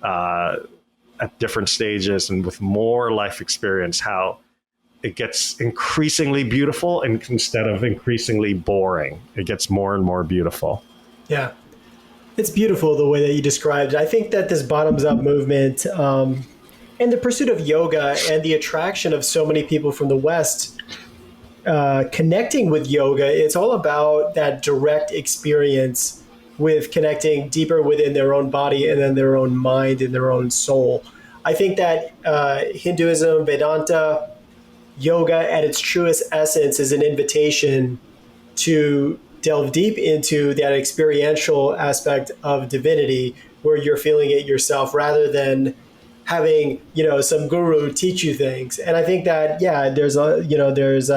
at different stages and with more life experience, how it gets increasingly beautiful, and instead of increasingly boring, it gets more and more beautiful. Yeah. It's beautiful the way that you described it. I think that this bottoms up movement and the pursuit of yoga and the attraction of so many people from the West connecting with yoga, it's all about that direct experience with connecting deeper within their own body and then their own mind and their own soul. I think that Hinduism, Vedanta, yoga at its truest essence is an invitation to delve deep into that experiential aspect of divinity where you're feeling it yourself rather than having, some guru teach you things. And I think that, there's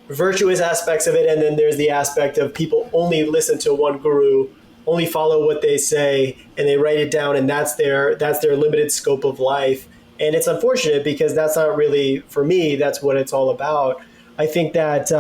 virtuous aspects of it. And then there's the aspect of people only listen to one guru, only follow what they say, and they write it down. And that's their limited scope of life. And it's unfortunate because that's not really, for me, that's what it's all about. I think that,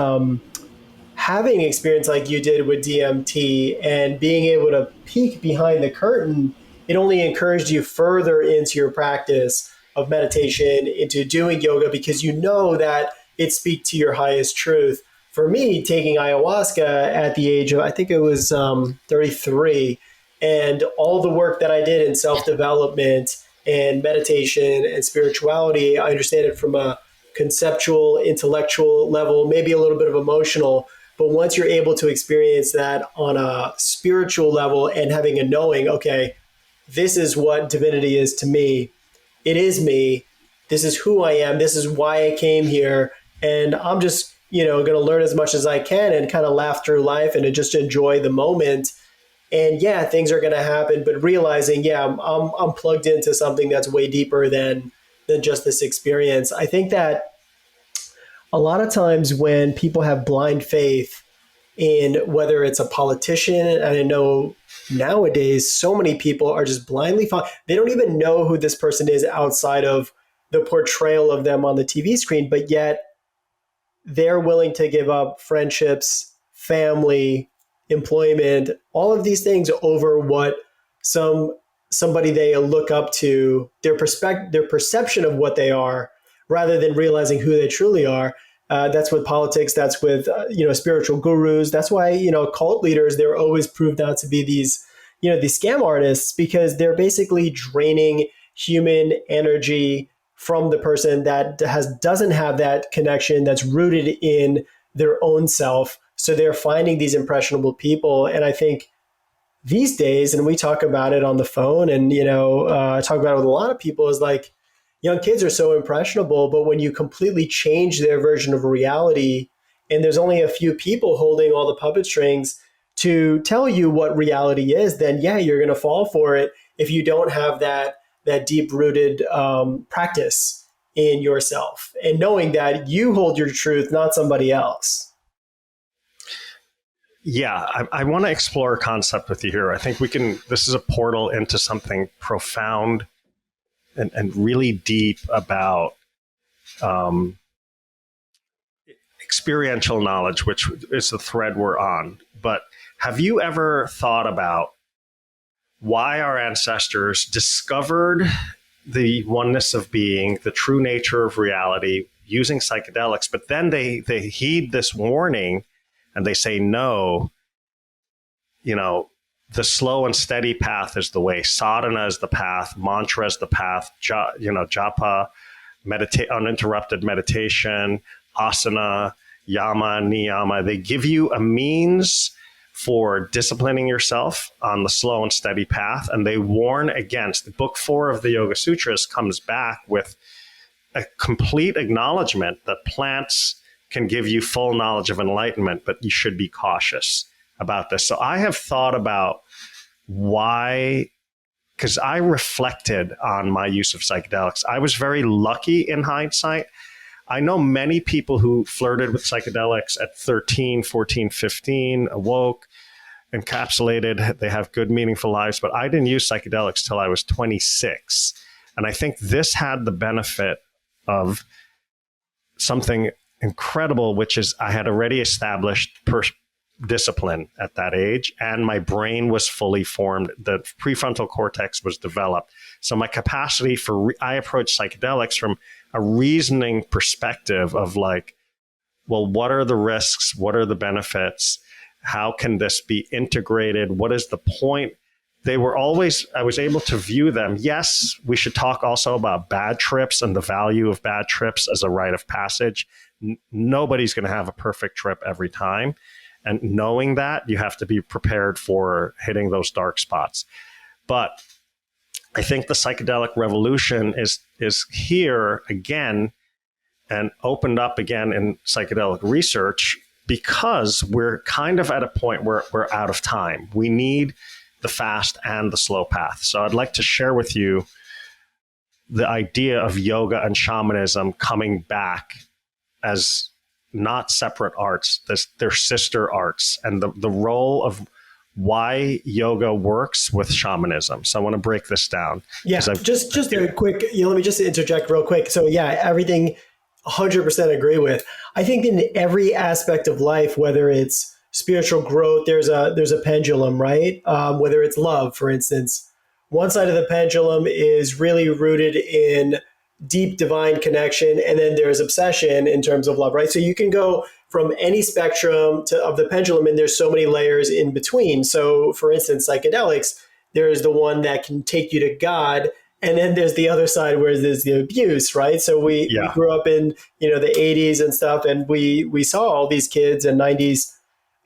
having experience like you did with DMT and being able to peek behind the curtain, it only encouraged you further into your practice of meditation, into doing yoga, because you know that it speaks to your highest truth. For me, taking ayahuasca at the age of, I think it was 33, and all the work that I did in self-development and meditation and spirituality, I understand it from a conceptual, intellectual level, maybe a little bit of emotional. But once you're able to experience that on a spiritual level and having a knowing, okay, this is what divinity is to me. It is me. This is who I am. This is why I came here. And I'm just, going to learn as much as I can and kind of laugh through life and to just enjoy the moment. And things are going to happen, but realizing, I'm plugged into something that's way deeper than just this experience. I think that a lot of times when people have blind faith in whether it's a politician, and I know nowadays so many people are just blindly they don't even know who this person is outside of the portrayal of them on the TV screen, but yet they're willing to give up friendships, family, employment, all of these things over what somebody they look up to, their perception of what they are, rather than realizing who they truly are. That's with politics. That's with, spiritual gurus. That's why, cult leaders, they're always proved out to be these scam artists, because they're basically draining human energy from the person that doesn't have that connection that's rooted in their own self. So they're finding these impressionable people. And I think these days, and we talk about it on the phone and, I talk about it with a lot of people, is like, young kids are so impressionable, but when you completely change their version of reality, and there's only a few people holding all the puppet strings to tell you what reality is, then you're going to fall for it if you don't have that deep-rooted practice in yourself and knowing that you hold your truth, not somebody else. Yeah, I want to explore a concept with you here. I think this is a portal into something profound and really deep about experiential knowledge, which is the thread we're on. But have you ever thought about why our ancestors discovered the oneness of being, the true nature of reality, using psychedelics, but then they heed this warning and they say, no, the slow and steady path is the way. Sadhana is the path. Mantra is the path. Japa, uninterrupted meditation, asana, yama, niyama. They give you a means for disciplining yourself on the slow and steady path. And they warn against. Book 4 of the Yoga Sutras comes back with a complete acknowledgement that plants can give you full knowledge of enlightenment, but you should be cautious about this. So I have thought about why, because I reflected on my use of psychedelics. I was very lucky in hindsight. I know many people who flirted with psychedelics at 13, 14, 15, awoke, encapsulated, they have good, meaningful lives, but I didn't use psychedelics till I was 26. And I think this had the benefit of something incredible, which is I had already established discipline at that age, and my brain was fully formed. The prefrontal cortex was developed. So my capacity I approached psychedelics from a reasoning perspective of like, well, what are the risks? What are the benefits? How can this be integrated? What is the point? I was able to view them. Yes, we should talk also about bad trips and the value of bad trips as a rite of passage. Nobody's going to have a perfect trip every time. And knowing that, you have to be prepared for hitting those dark spots. But I think the psychedelic revolution is here again and opened up again in psychedelic research, because we're kind of at a point where we're out of time. We need the fast and the slow path. So I'd like to share with you the idea of yoga and shamanism coming back as not separate arts, they're sister arts, and the role of why yoga works with shamanism. So I want to break this down. Yeah, just a quick, let me just interject real quick. So yeah, everything 100% agree with. I think in every aspect of life, whether it's spiritual growth, there's a pendulum, right? Whether it's love, for instance, one side of the pendulum is really rooted in deep divine connection, and then there's obsession in terms of love, right? So you can go from any spectrum of the pendulum, and there's so many layers in between. So for instance, psychedelics, there's the one that can take you to God, and then there's the other side where there's the abuse, right? So we grew up in the 80s and stuff, and we saw all these kids in 90s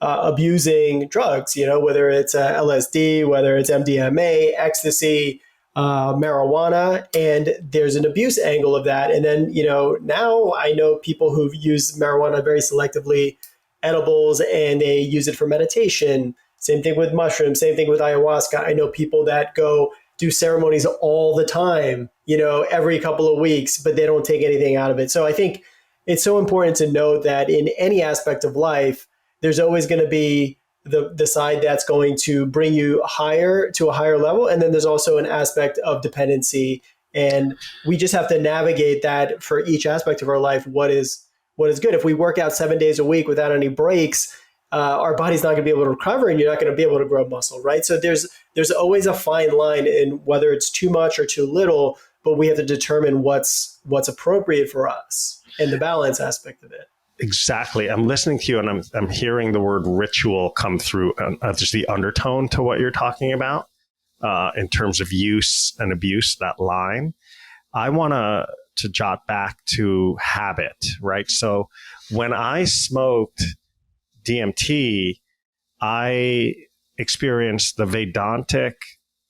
abusing drugs, whether it's LSD, whether it's MDMA, ecstasy, marijuana, and there's an abuse angle of that. And then, now I know people who've used marijuana very selectively, edibles, and they use it for meditation. Same thing with mushrooms, same thing with ayahuasca. I know people that go do ceremonies all the time, every couple of weeks, but they don't take anything out of it. So I think it's so important to note that in any aspect of life, there's always going to be the side that's going to bring you higher to a higher level. And then there's also an aspect of dependency. And we just have to navigate that for each aspect of our life. What is good? If we work out 7 days a week without any breaks, our body's not going to be able to recover, and you're not going to be able to grow muscle, right? So there's always a fine line in whether it's too much or too little, but we have to determine what's appropriate for us and the balance aspect of it. Exactly. I'm listening to you, and I'm hearing the word ritual come through, just the undertone to what you're talking about in terms of use and abuse, that line. I want to jot back to habit, right? So when I smoked DMT, I experienced the Vedantic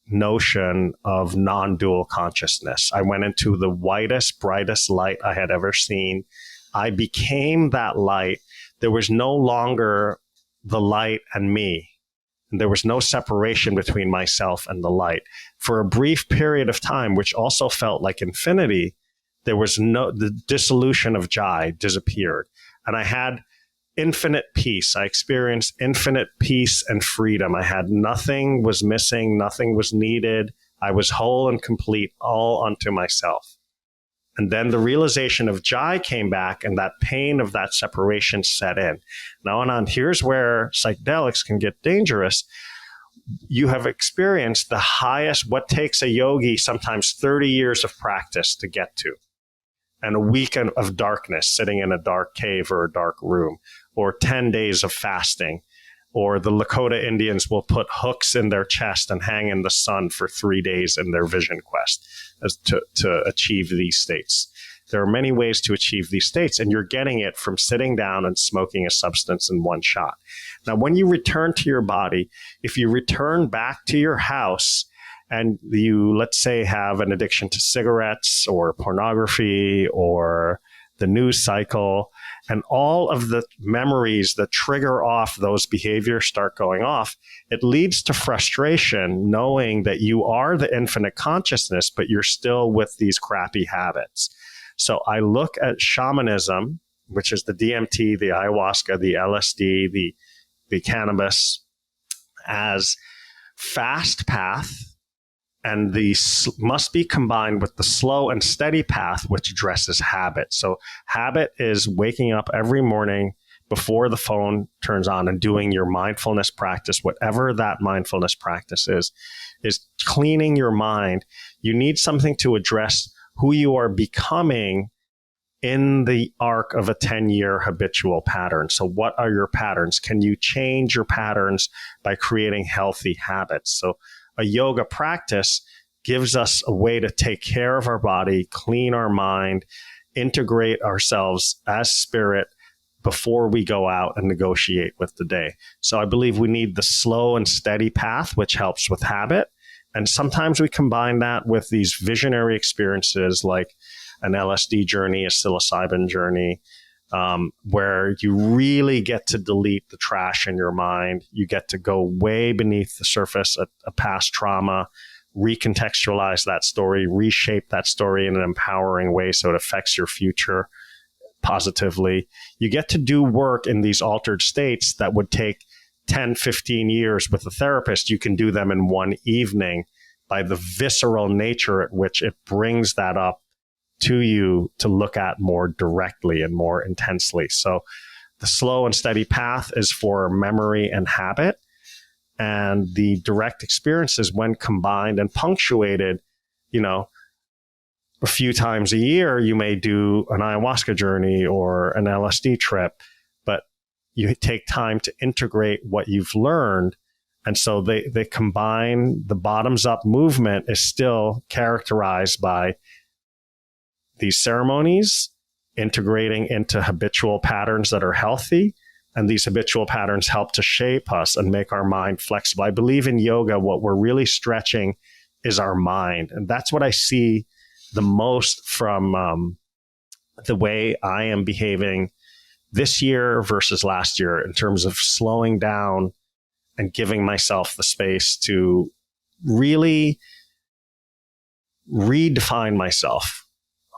notion of non-dual consciousness. I went into the whitest, brightest light I had ever seen. I became that light. There was no longer the light and me. There was no separation between myself and the light. For a brief period of time, which also felt like infinity, the dissolution of Jai disappeared. And I had infinite peace. I experienced infinite peace and freedom. I had nothing was missing, nothing was needed. I was whole and complete, all unto myself. And then the realization of Jai came back, and that pain of that separation set in. Now, Anand, here's where psychedelics can get dangerous. You have experienced the highest, what takes a yogi sometimes 30 years of practice to get to, and a week of darkness, sitting in a dark cave or a dark room, or 10 days of fasting. Or the Lakota Indians will put hooks in their chest and hang in the sun for 3 days in their vision quest to achieve these states. There are many ways to achieve these states, and you're getting it from sitting down and smoking a substance in one shot. Now, when you return to your body, if you return back to your house and you, let's say, have an addiction to cigarettes or pornography or the news cycle, and all of the memories that trigger off those behaviors start going off, it leads to frustration knowing that you are the infinite consciousness, but you're still with these crappy habits. So I look at shamanism, which is the DMT, the ayahuasca, the LSD, the cannabis, as fast path, and must be combined with the slow and steady path, which addresses habit. So habit is waking up every morning before the phone turns on and doing your mindfulness practice, whatever that mindfulness practice is cleaning your mind. You need something to address who you are becoming in the arc of a 10-year habitual pattern. So what are your patterns? Can you change your patterns by creating healthy habits? So a yoga practice gives us a way to take care of our body, clean our mind, integrate ourselves as spirit before we go out and negotiate with the day. So I believe we need the slow and steady path, which helps with habit. And sometimes we combine that with these visionary experiences like an LSD journey, a psilocybin journey, where you really get to delete the trash in your mind. You get to go way beneath the surface, a past trauma, recontextualize that story, reshape that story in an empowering way so it affects your future positively. You get to do work in these altered states that would take 10, 15 years with a therapist. You can do them in one evening by the visceral nature at which it brings that up to you to look at more directly and more intensely. So the slow and steady path is for memory and habit. And the direct experiences, when combined and punctuated, a few times a year, you may do an ayahuasca journey or an LSD trip, but you take time to integrate what you've learned. And so they combine. The bottoms up movement is still characterized by these ceremonies integrating into habitual patterns that are healthy. And these habitual patterns help to shape us and make our mind flexible. I believe in yoga, what we're really stretching is our mind. And that's what I see the most from the way I am behaving this year versus last year in terms of slowing down and giving myself the space to really redefine myself.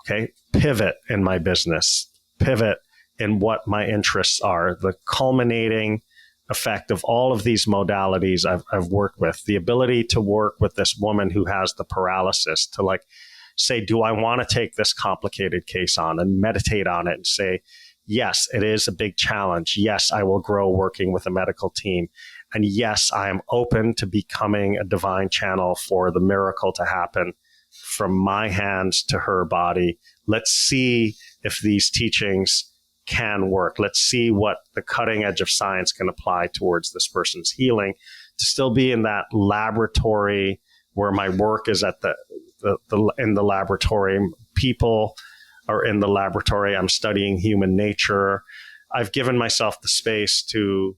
Okay, pivot in my business, pivot in what my interests are, the culminating effect of all of these modalities I've worked with, the ability to work with this woman who has the paralysis to say, do I want to take this complicated case on and meditate on it and say, yes, it is a big challenge. Yes, I will grow working with a medical team. And yes, I am open to becoming a divine channel for the miracle to happen from my hands to her body. Let's see if these teachings can work. Let's see what the cutting edge of science can apply towards this person's healing, to still be in that laboratory where my work is at in the laboratory. People are in the laboratory. I'm studying human nature. I've given myself the space to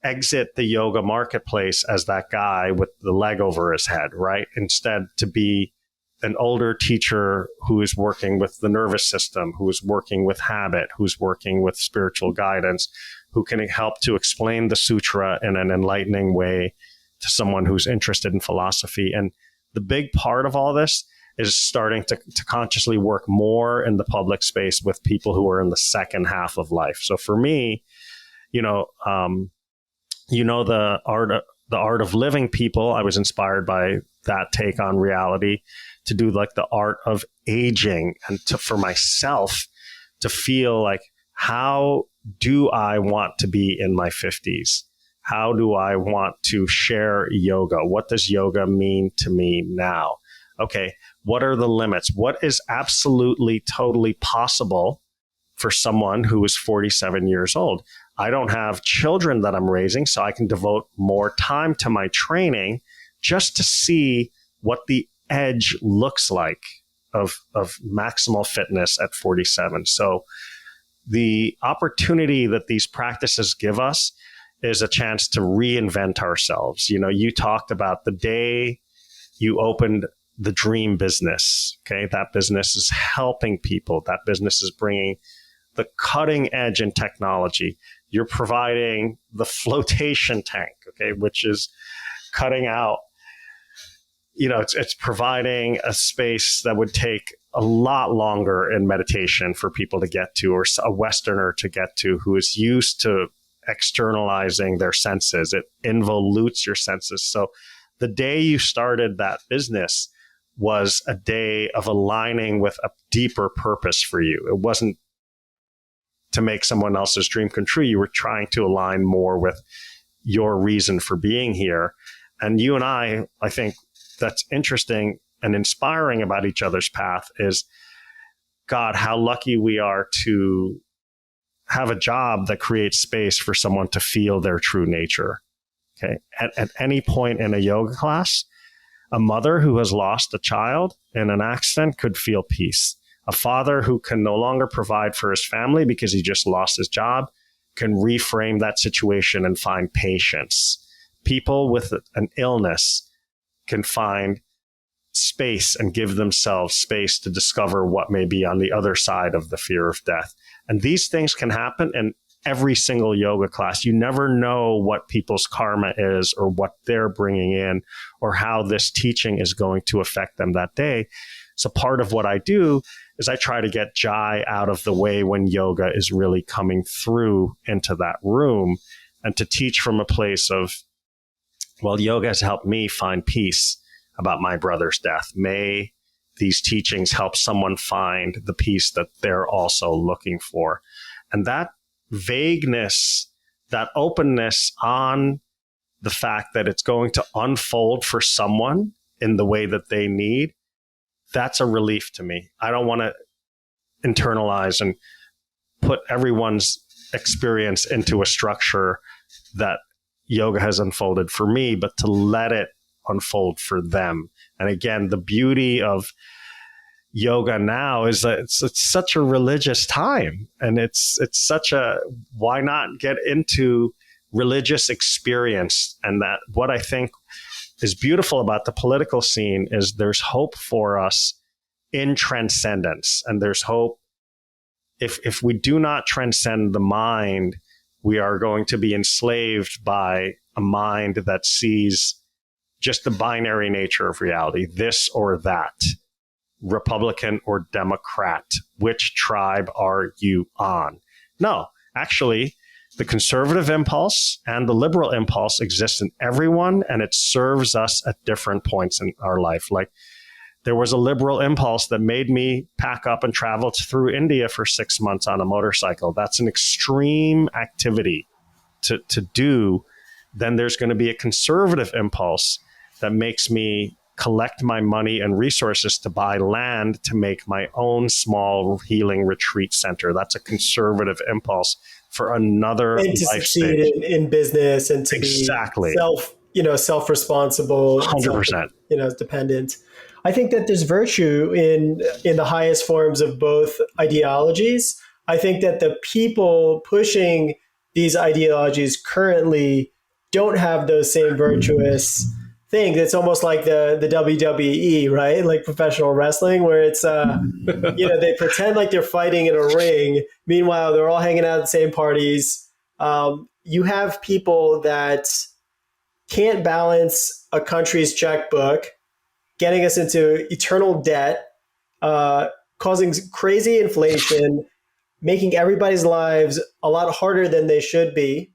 exit the yoga marketplace as that guy with the leg over his head, right? Instead, to be an older teacher who is working with the nervous system, who is working with habit, who's working with spiritual guidance, who can help to explain the sutra in an enlightening way to someone who's interested in philosophy. And the big part of all this is starting to consciously work more in the public space with people who are in the second half of life. So for me, the art of living people, I was inspired by that take on reality, to do the art of aging, and for myself to feel like, how do I want to be in my 50s? How do I want to share yoga? What does yoga mean to me now? Okay, what are the limits? What is absolutely, totally possible for someone who is 47 years old? I don't have children that I'm raising, so I can devote more time to my training just to see what the edge looks like of maximal fitness at 47. So the opportunity that these practices give us is a chance to reinvent ourselves. You talked about the day you opened the dream business. Okay, that business is helping people. That business is bringing the cutting edge in technology. You're providing the flotation tank, okay, which is cutting out it's providing a space that would take a lot longer in meditation for people to get to, or a Westerner to get to, who is used to externalizing their senses. It involutes your senses. So the day you started that business was a day of aligning with a deeper purpose for you. It wasn't to make someone else's dream come true. You were trying to align more with your reason for being here. And you and I think that's interesting and inspiring about each other's path is, God, how lucky we are to have a job that creates space for someone to feel their true nature. Okay. At any point in a yoga class, a mother who has lost a child in an accident could feel peace. A father who can no longer provide for his family because he just lost his job can reframe that situation and find patience. People with an illness can find space and give themselves space to discover what may be on the other side of the fear of death. And these things can happen in every single yoga class. You never know what people's karma is or what they're bringing in or how this teaching is going to affect them that day. So part of what I do is I try to get Jai out of the way when yoga is really coming through into that room, and to teach from a place of, well, yoga has helped me find peace about my brother's death. May these teachings help someone find the peace that they're also looking for. And that vagueness, that openness on the fact that it's going to unfold for someone in the way that they need, that's a relief to me. I don't want to internalize and put everyone's experience into a structure that yoga has unfolded for me, but to let it unfold for them. And again, the beauty of yoga now is that it's such a religious time, and it's such a, why not get into religious experience? And that what I think is beautiful about the political scene is there's hope for us in transcendence. And there's hope if we do not transcend the mind, we are going to be enslaved by a mind that sees just the binary nature of reality, this or that, Republican or Democrat, which tribe are you on? No, actually, the conservative impulse and the liberal impulse exist in everyone, and it serves us at different points in our life. Like, there was a liberal impulse that made me pack up and travel through India for 6 months on a motorcycle. That's an extreme activity to do. Then there's going to be a conservative impulse that makes me collect my money and resources to buy land to make my own small healing retreat center. That's a conservative impulse for another and to life succeed stage. in business and to Exactly. be self-responsible, 100%. Dependent. I think that there's virtue in the highest forms of both ideologies. I think that the people pushing these ideologies currently don't have those same virtuous things. It's almost like the WWE, right? Like professional wrestling, where it's they pretend like they're fighting in a ring. Meanwhile, they're all hanging out at the same parties. You have people that can't balance a country's checkbook, getting us into eternal debt, causing crazy inflation, making everybody's lives a lot harder than they should be,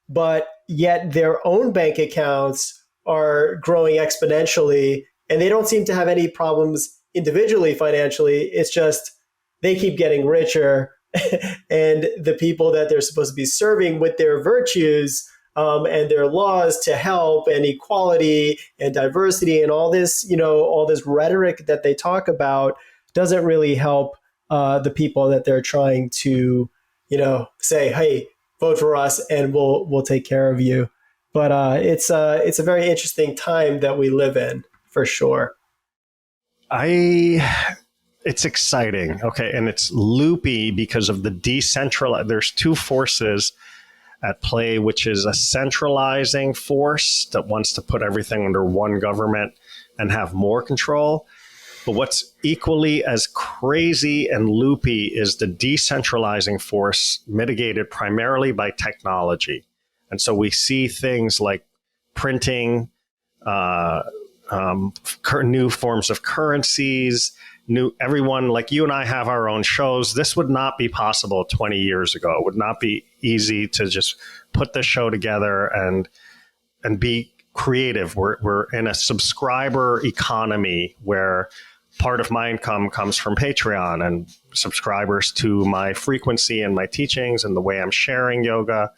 but yet their own bank accounts are growing exponentially, and they don't seem to have any problems individually financially. It's just they keep getting richer, and the people that they're supposed to be serving with their virtues and their laws to help and equality and diversity and all this rhetoric that they talk about doesn't really help the people that they're trying to, say, hey, vote for us and we'll take care of you. But it's a very interesting time that we live in, for sure. It's exciting. Okay. And it's loopy because of the decentralized, there's two forces at play, which is a centralizing force that wants to put everything under one government and have more control. But what's equally as crazy and loopy is the decentralizing force mitigated primarily by technology. And so we see things like printing, new forms of currencies, everyone like you and I have our own shows. This would not be possible 20 years ago. It would not be easy to just put this show together and be creative. We're in a subscriber economy where part of my income comes from Patreon and subscribers to my frequency and my teachings and the way I'm sharing yoga.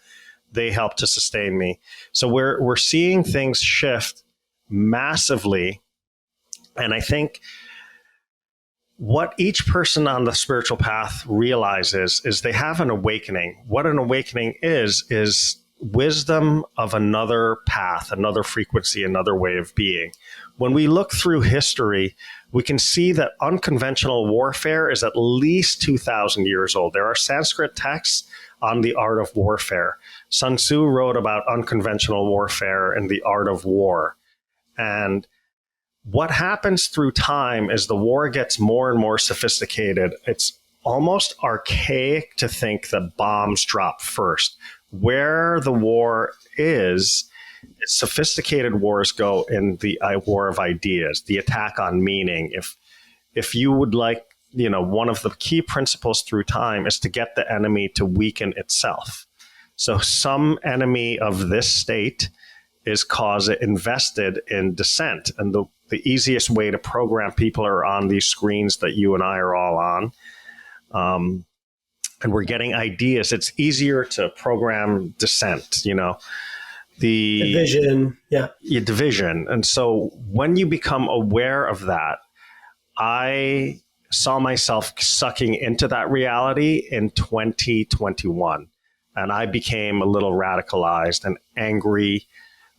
They help to sustain me. So we're seeing things shift massively. And I think what each person on the spiritual path realizes is they have an awakening. What an awakening is wisdom of another path, another frequency, another way of being. When we look through history, we can see that unconventional warfare is at least 2,000 years old. There are Sanskrit texts on the art of warfare. Sun Tzu wrote about unconventional warfare and the art of war. And what happens through time is the war gets more and more sophisticated. It's almost archaic to think that bombs drop first. Where the war is, sophisticated wars go in the war of ideas, the attack on meaning. If you would like, one of the key principles through time is to get the enemy to weaken itself. So some enemy of this state is invested in dissent. And the easiest way to program people are on these screens that you and I are all on. And we're getting ideas. It's easier to program dissent, the division. Yeah. Division. And so when you become aware of that, I saw myself sucking into that reality in 2021. And I became a little radicalized and angry,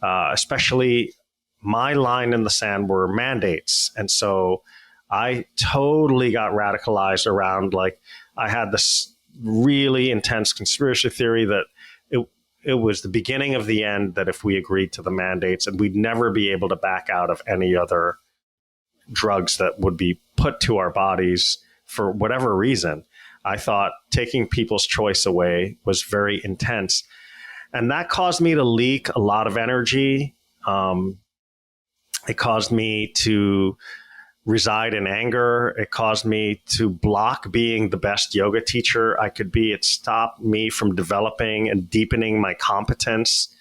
especially my line in the sand were mandates. And so I totally got radicalized around, I had this really intense conspiracy theory that it was the beginning of the end, that if we agreed to the mandates and we'd never be able to back out of any other drugs that would be put to our bodies for whatever reason. I thought taking people's choice away was very intense. And that caused me to leak a lot of energy. It caused me to reside in anger. It caused me to block being the best yoga teacher I could be. It stopped me from developing and deepening my competence.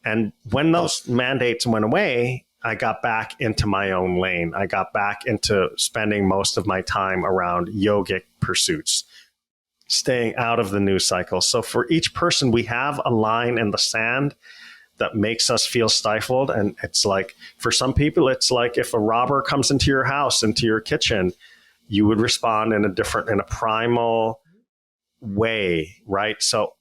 And when those mandates went away, I got back into my own lane. I got back into spending most of my time around yogic pursuits, staying out of the news cycle. So for each person, we have a line in the sand that makes us feel stifled. And it's like, for some people, it's like if a robber comes into your house, into your kitchen, you would respond in a primal way, right? So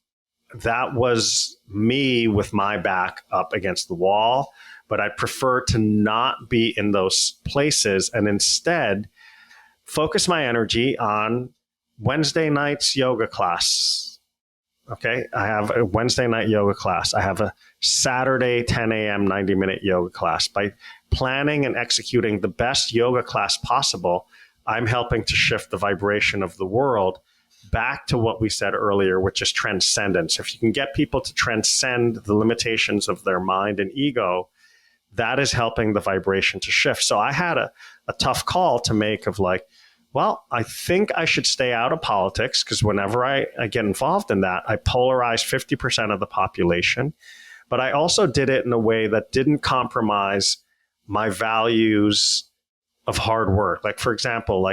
that was me with my back up against the wall, but I prefer to not be in those places and instead focus my energy on Wednesday night's yoga class. Okay, I have a Wednesday night yoga class. I have a Saturday 10 a.m. 90-minute yoga class. By planning and executing the best yoga class possible, I'm helping to shift the vibration of the world back to what we said earlier, which is transcendence. If you can get people to transcend the limitations of their mind and ego, that is helping the vibration to shift. So I had a tough call to make of well, I think I should stay out of politics because whenever I get involved in that, I polarize 50% of the population. But I also did it in a way that didn't compromise my values of hard work. For example,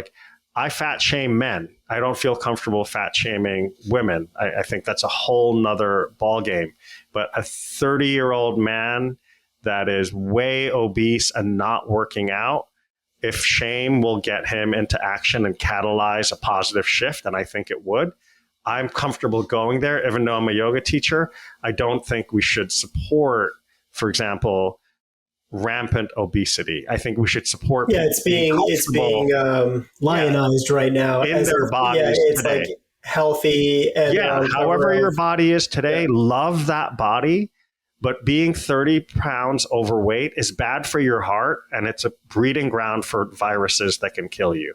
I fat shame men. I don't feel comfortable fat shaming women. I think that's a whole nother ballgame. But a 30-year-old man that is way obese and not working out, if shame will get him into action and catalyze a positive shift, and I think it would, I'm comfortable going there. Even though I'm a yoga teacher, I don't think we should support, for example, rampant obesity. I think we should support. Yeah, it's being lionized right now in their bodies. Yeah, it's today. Healthy. And, however your body is today, love that body. But being 30 pounds overweight is bad for your heart, and it's a breeding ground for viruses that can kill you.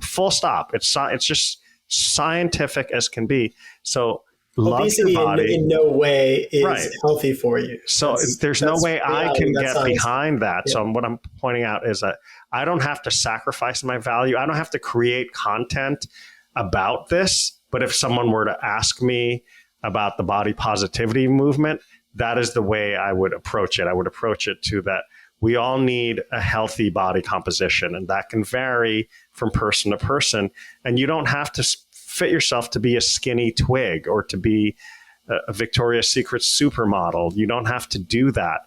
Full stop. It's just scientific as can be. So love obesity your body. in no way is Right. healthy for you. So there's no way I can get behind that. Yeah. So what I'm pointing out is that I don't have to sacrifice my value. I don't have to create content about this. But if someone were to ask me about the body positivity movement, that is the way I would approach it. I would approach it to that we all need a healthy body composition, and that can vary from person to person. And you don't have to fit yourself to be a skinny twig or to be a Victoria's Secret supermodel. You don't have to do that.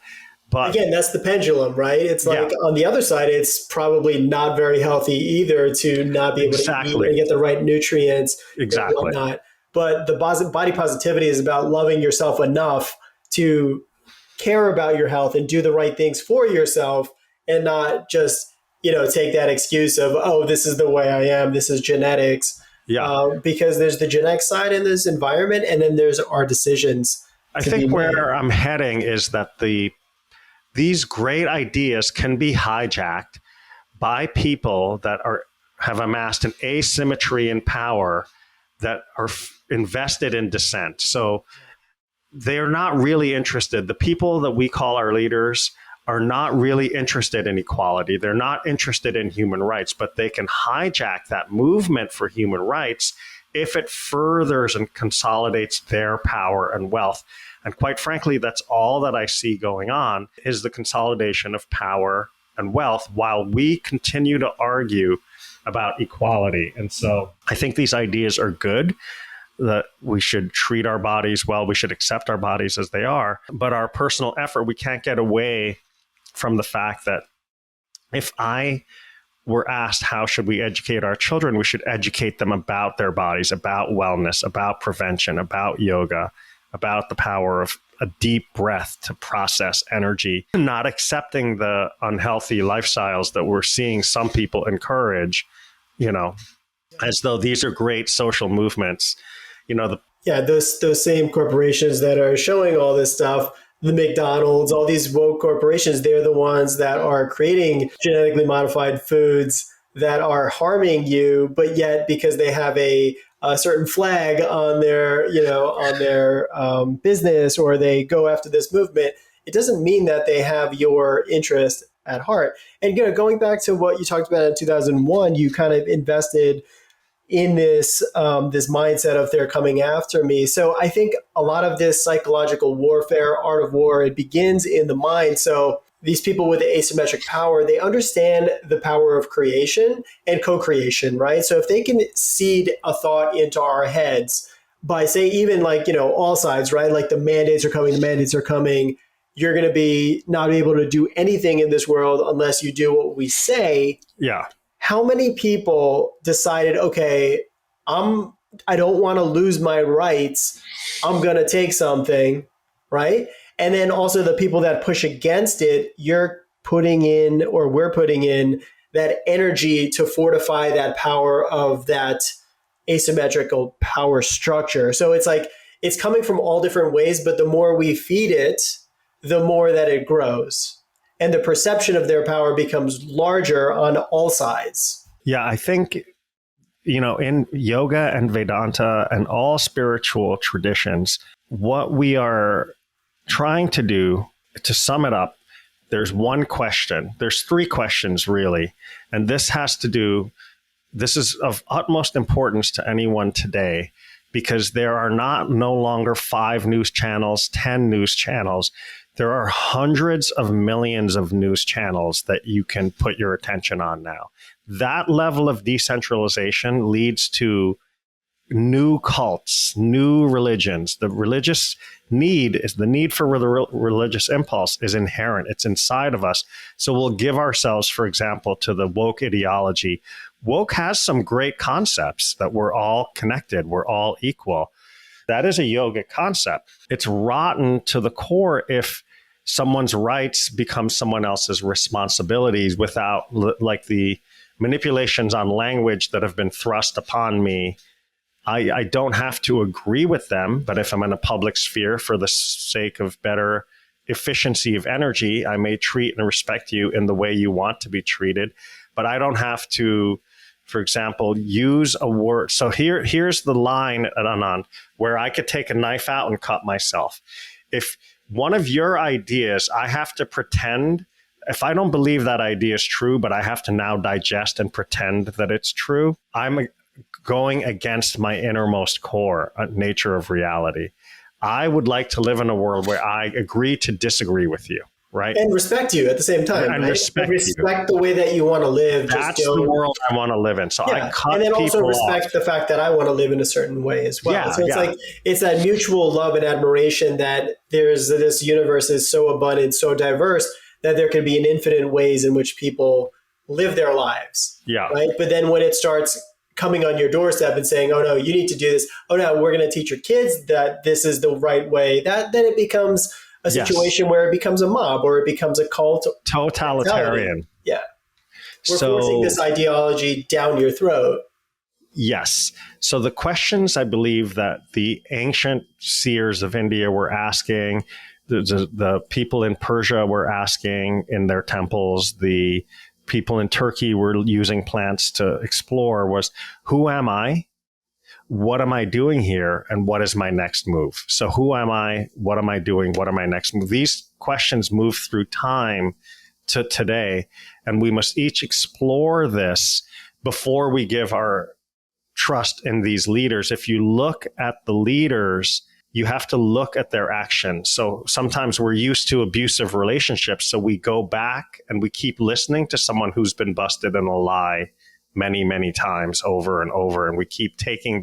But again, that's the pendulum, right? It's like on the other side, it's probably not very healthy either to not be able to eat and get the right nutrients and whatnot. But the body positivity is about loving yourself enough to care about your health and do the right things for yourself, and not just, take that excuse of, oh, this is the way I am, this is genetics. Because there's the genetic side in this environment, and then there's our decisions. I think where I'm heading is that these great ideas can be hijacked by people that have amassed an asymmetry in power that are invested in dissent. So they're not really interested. The people that we call our leaders are not really interested in equality. They're not interested in human rights, but they can hijack that movement for human rights if it furthers and consolidates their power and wealth. And quite frankly, that's all that I see going on, is the consolidation of power and wealth while we continue to argue about equality. And so I think these ideas are good, that we should treat our bodies well, we should accept our bodies as they are. But our personal effort, we can't get away from the fact that if I were asked how should we educate our children, we should educate them about their bodies, about wellness, about prevention, about yoga, about the power of a deep breath to process energy, not accepting the unhealthy lifestyles that we're seeing some people encourage, as though these are great social movements. Those same corporations that are showing all this stuff, the McDonald's, all these woke corporations, they're the ones that are creating genetically modified foods that are harming you, but yet because they have a certain flag on their, business, or they go after this movement, it doesn't mean that they have your interest at heart. And going back to what you talked about in 2001, you kind of invested in this mindset of they're coming after me. So I think a lot of this psychological warfare, art of war, it begins in the mind. So these people with the asymmetric power, they understand the power of creation and co-creation, right? So if they can seed a thought into our heads by saying, even all sides, right? Like the mandates are coming, you're going to be not able to do anything in this world unless you do what we say. Yeah. How many people decided, okay, I don't want to lose my rights, I'm going to take something, right? And then also the people that push against it, we're putting in that energy to fortify that power of that asymmetrical power structure. So it's like, it's coming from all different ways, but the more we feed it, the more that it grows. And the perception of their power becomes larger on all sides. Yeah, I think, in yoga and Vedanta and all spiritual traditions, what we are trying to do, to sum it up, there's one question. There's three questions, really. And this is of utmost importance to anyone today, because there are no longer 5 news channels, 10 news channels. There are hundreds of millions of news channels that you can put your attention on now. That level of decentralization leads to new cults, new religions. The religious need is the need for the religious impulse is inherent. It's inside of us. So we'll give ourselves, for example, to the woke ideology. Woke has some great concepts that we're all connected. We're all equal. That is a yogic concept. It's rotten to the core if someone's rights become someone else's responsibilities without the manipulations on language that have been thrust upon me. I don't have to agree with them, but if I'm in a public sphere for the sake of better efficiency of energy, I may treat and respect you in the way you want to be treated, but I don't have to for example, use a word. So here's the line at Anand where I could take a knife out and cut myself. If one of your ideas, I have to pretend, if I don't believe that idea is true, but I have to now digest and pretend that it's true, I'm going against my innermost core nature of reality. I would like to live in a world where I agree to disagree with you. Right. And respect you at the same time. And right? respect the way that you want to live. That's the world I want to live in. So I cut and then also people respect off. The fact that I want to live in a certain way as well. So it's like it's that mutual love and admiration that this universe is so abundant, so diverse that there can be an infinite ways in which people live their lives. Yeah. Right. But then when it starts coming on your doorstep and saying, "Oh no, you need to do this. Oh no, we're going to teach your kids that this is the right way," then it becomes a situation where it becomes a mob or it becomes a cult. Totalitarian. Yeah. We're forcing this ideology down your throat. Yes. So the questions I believe that the ancient seers of India were asking, the people in Persia were asking in their temples, the people in Turkey were using plants to explore was, who am I? What am I doing here? And what is my next move? So who am I? What am I doing? What are my next move? These questions move through time to today, and we must each explore this before we give our trust in these leaders. If you look at the leaders, you have to look at their actions. So sometimes we're used to abusive relationships, so we go back and we keep listening to someone who's been busted in a lie many, many times over and over. And we keep taking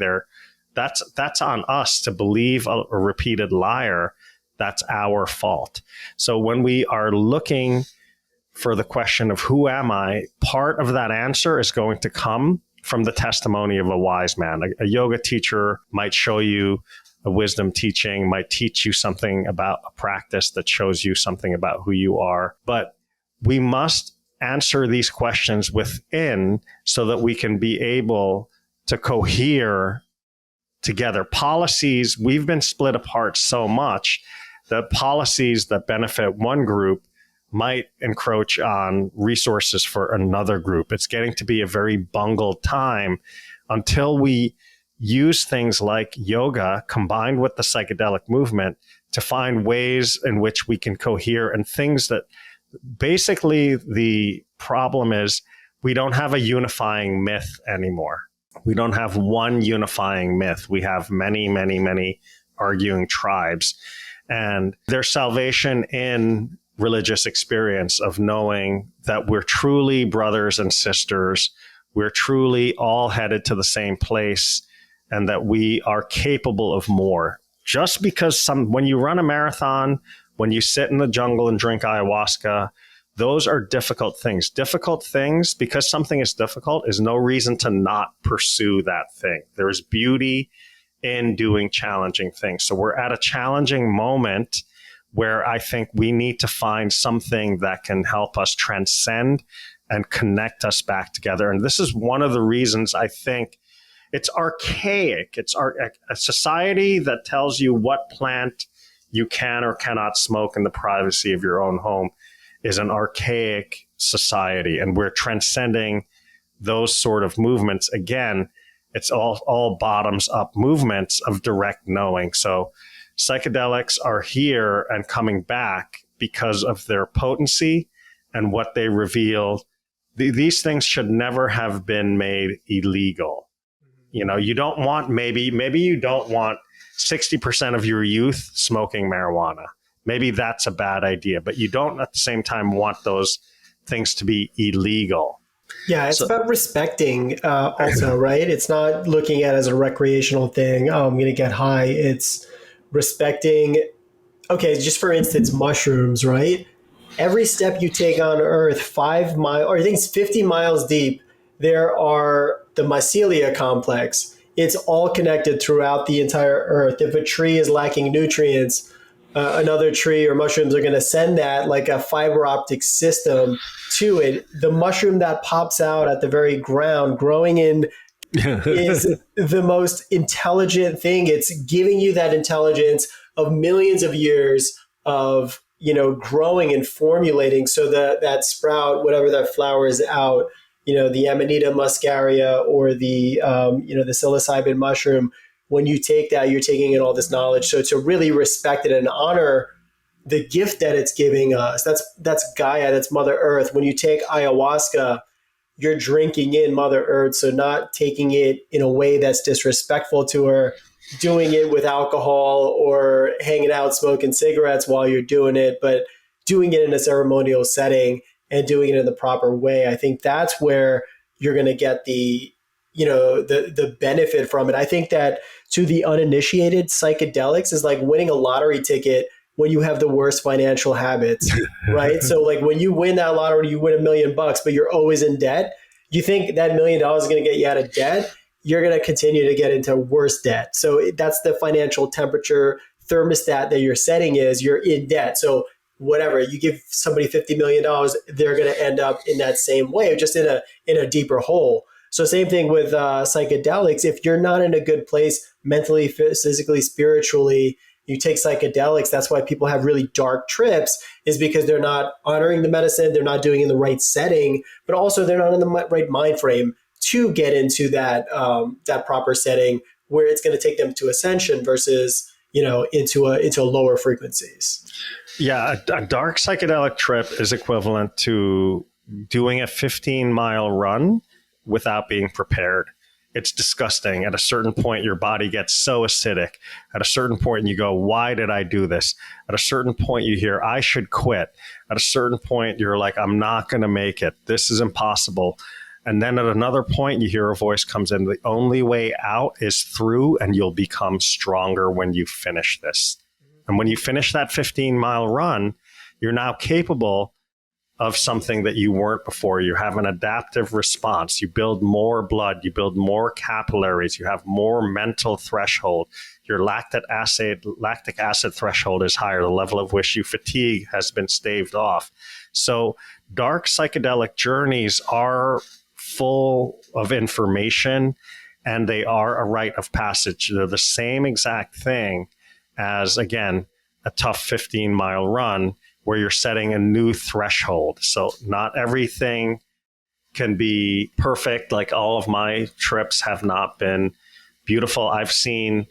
that's on us to believe a repeated liar. That's our fault. So when we are looking for the question of who am I, part of that answer is going to come from the testimony of a wise man. A yoga teacher might show you a wisdom teaching, might teach you something about a practice that shows you something about who you are. But we must answer these questions within so that we can be able to cohere together. Policies, we've been split apart so much that policies that benefit one group might encroach on resources for another group. It's getting to be a very bungled time until we use things like yoga combined with the psychedelic movement to find ways in which we can cohere, and things that basically the problem is we don't have a unifying myth anymore. We don't have one unifying myth. We have many, many, many arguing tribes, and there's salvation in religious experience of knowing that we're truly brothers and sisters. We're truly all headed to the same place, and that we are capable of more. Just because when you run a marathon, when you sit in the jungle and drink ayahuasca, those are difficult things. Difficult things, because something is difficult, is no reason to not pursue that thing. There is beauty in doing challenging things. So we're at a challenging moment where I think we need to find something that can help us transcend and connect us back together. And this is one of the reasons I think it's archaic. It's a society that tells you what plant you can or cannot smoke in the privacy of your own home is an archaic society. And we're transcending those sort of movements. Again, it's all bottoms up movements of direct knowing. So psychedelics are here and coming back because of their potency and what they reveal. These things should never have been made illegal. You know, you don't want, maybe you don't want 60% of your youth smoking marijuana. Maybe that's a bad idea, but you don't at the same time want those things to be illegal. Yeah, it's about respecting also, right? It's not looking at it as a recreational thing. Oh, I'm going to get high. It's respecting, okay, just for instance, mushrooms, right? Every step you take on Earth, 5 miles, or I think it's 50 miles deep, there are the mycelia complex. It's all connected throughout the entire Earth. If a tree is lacking nutrients, another tree or mushrooms are going to send that like a fiber optic system to it. The mushroom that pops out at the very ground, growing in, is the most intelligent thing. It's giving you that intelligence of millions of years of, growing and formulating so that sprout, whatever that flower is out, the Amanita muscaria or the psilocybin mushroom, when you take that, you're taking in all this knowledge. So to really respect it and honor the gift that it's giving us, that's Gaia, that's Mother Earth. When you take ayahuasca, you're drinking in Mother Earth. So not taking it in a way that's disrespectful to her, doing it with alcohol or hanging out smoking cigarettes while you're doing it, but doing it in a ceremonial setting and doing it in the proper way. I think that's where you're going to get the benefit from it. I think that to the uninitiated, psychedelics is like winning a lottery ticket when you have the worst financial habits, right? So like when you win that lottery, you win $1 million, but you're always in debt. You think that $1 million is going to get you out of debt? You're going to continue to get into worse debt. So that's the financial temperature thermostat that you're setting is you're in debt. So whatever, you give somebody $50 million, they're going to end up in that same way, just in a deeper hole. So same thing with psychedelics. If you're not in a good place mentally, physically, spiritually, you take psychedelics. That's why people have really dark trips, is because they're not honoring the medicine. They're not doing it in the right setting, but also they're not in the right mind frame to get into that proper setting where it's going to take them to ascension versus into lower frequencies. Yeah, a dark psychedelic trip is equivalent to doing a 15-mile run without being prepared. It's disgusting. At a certain point, your body gets so acidic. At a certain point, you go, why did I do this? At a certain point, you hear, I should quit. At a certain point, you're like, I'm not going to make it. This is impossible. And then at another point, you hear a voice comes in. The only way out is through, and you'll become stronger when you finish this. And when you finish that 15-mile run, you're now capable of something that you weren't before. You have an adaptive response. You build more blood. You build more capillaries. You have more mental threshold. Your lactic acid threshold is higher. The level of which you fatigue has been staved off. So dark psychedelic journeys are full of information, and they are a rite of passage. They're the same exact thing as, again, a tough 15-mile run where you're setting a new threshold. So not everything can be perfect. Like all of my trips have not been beautiful. I've seen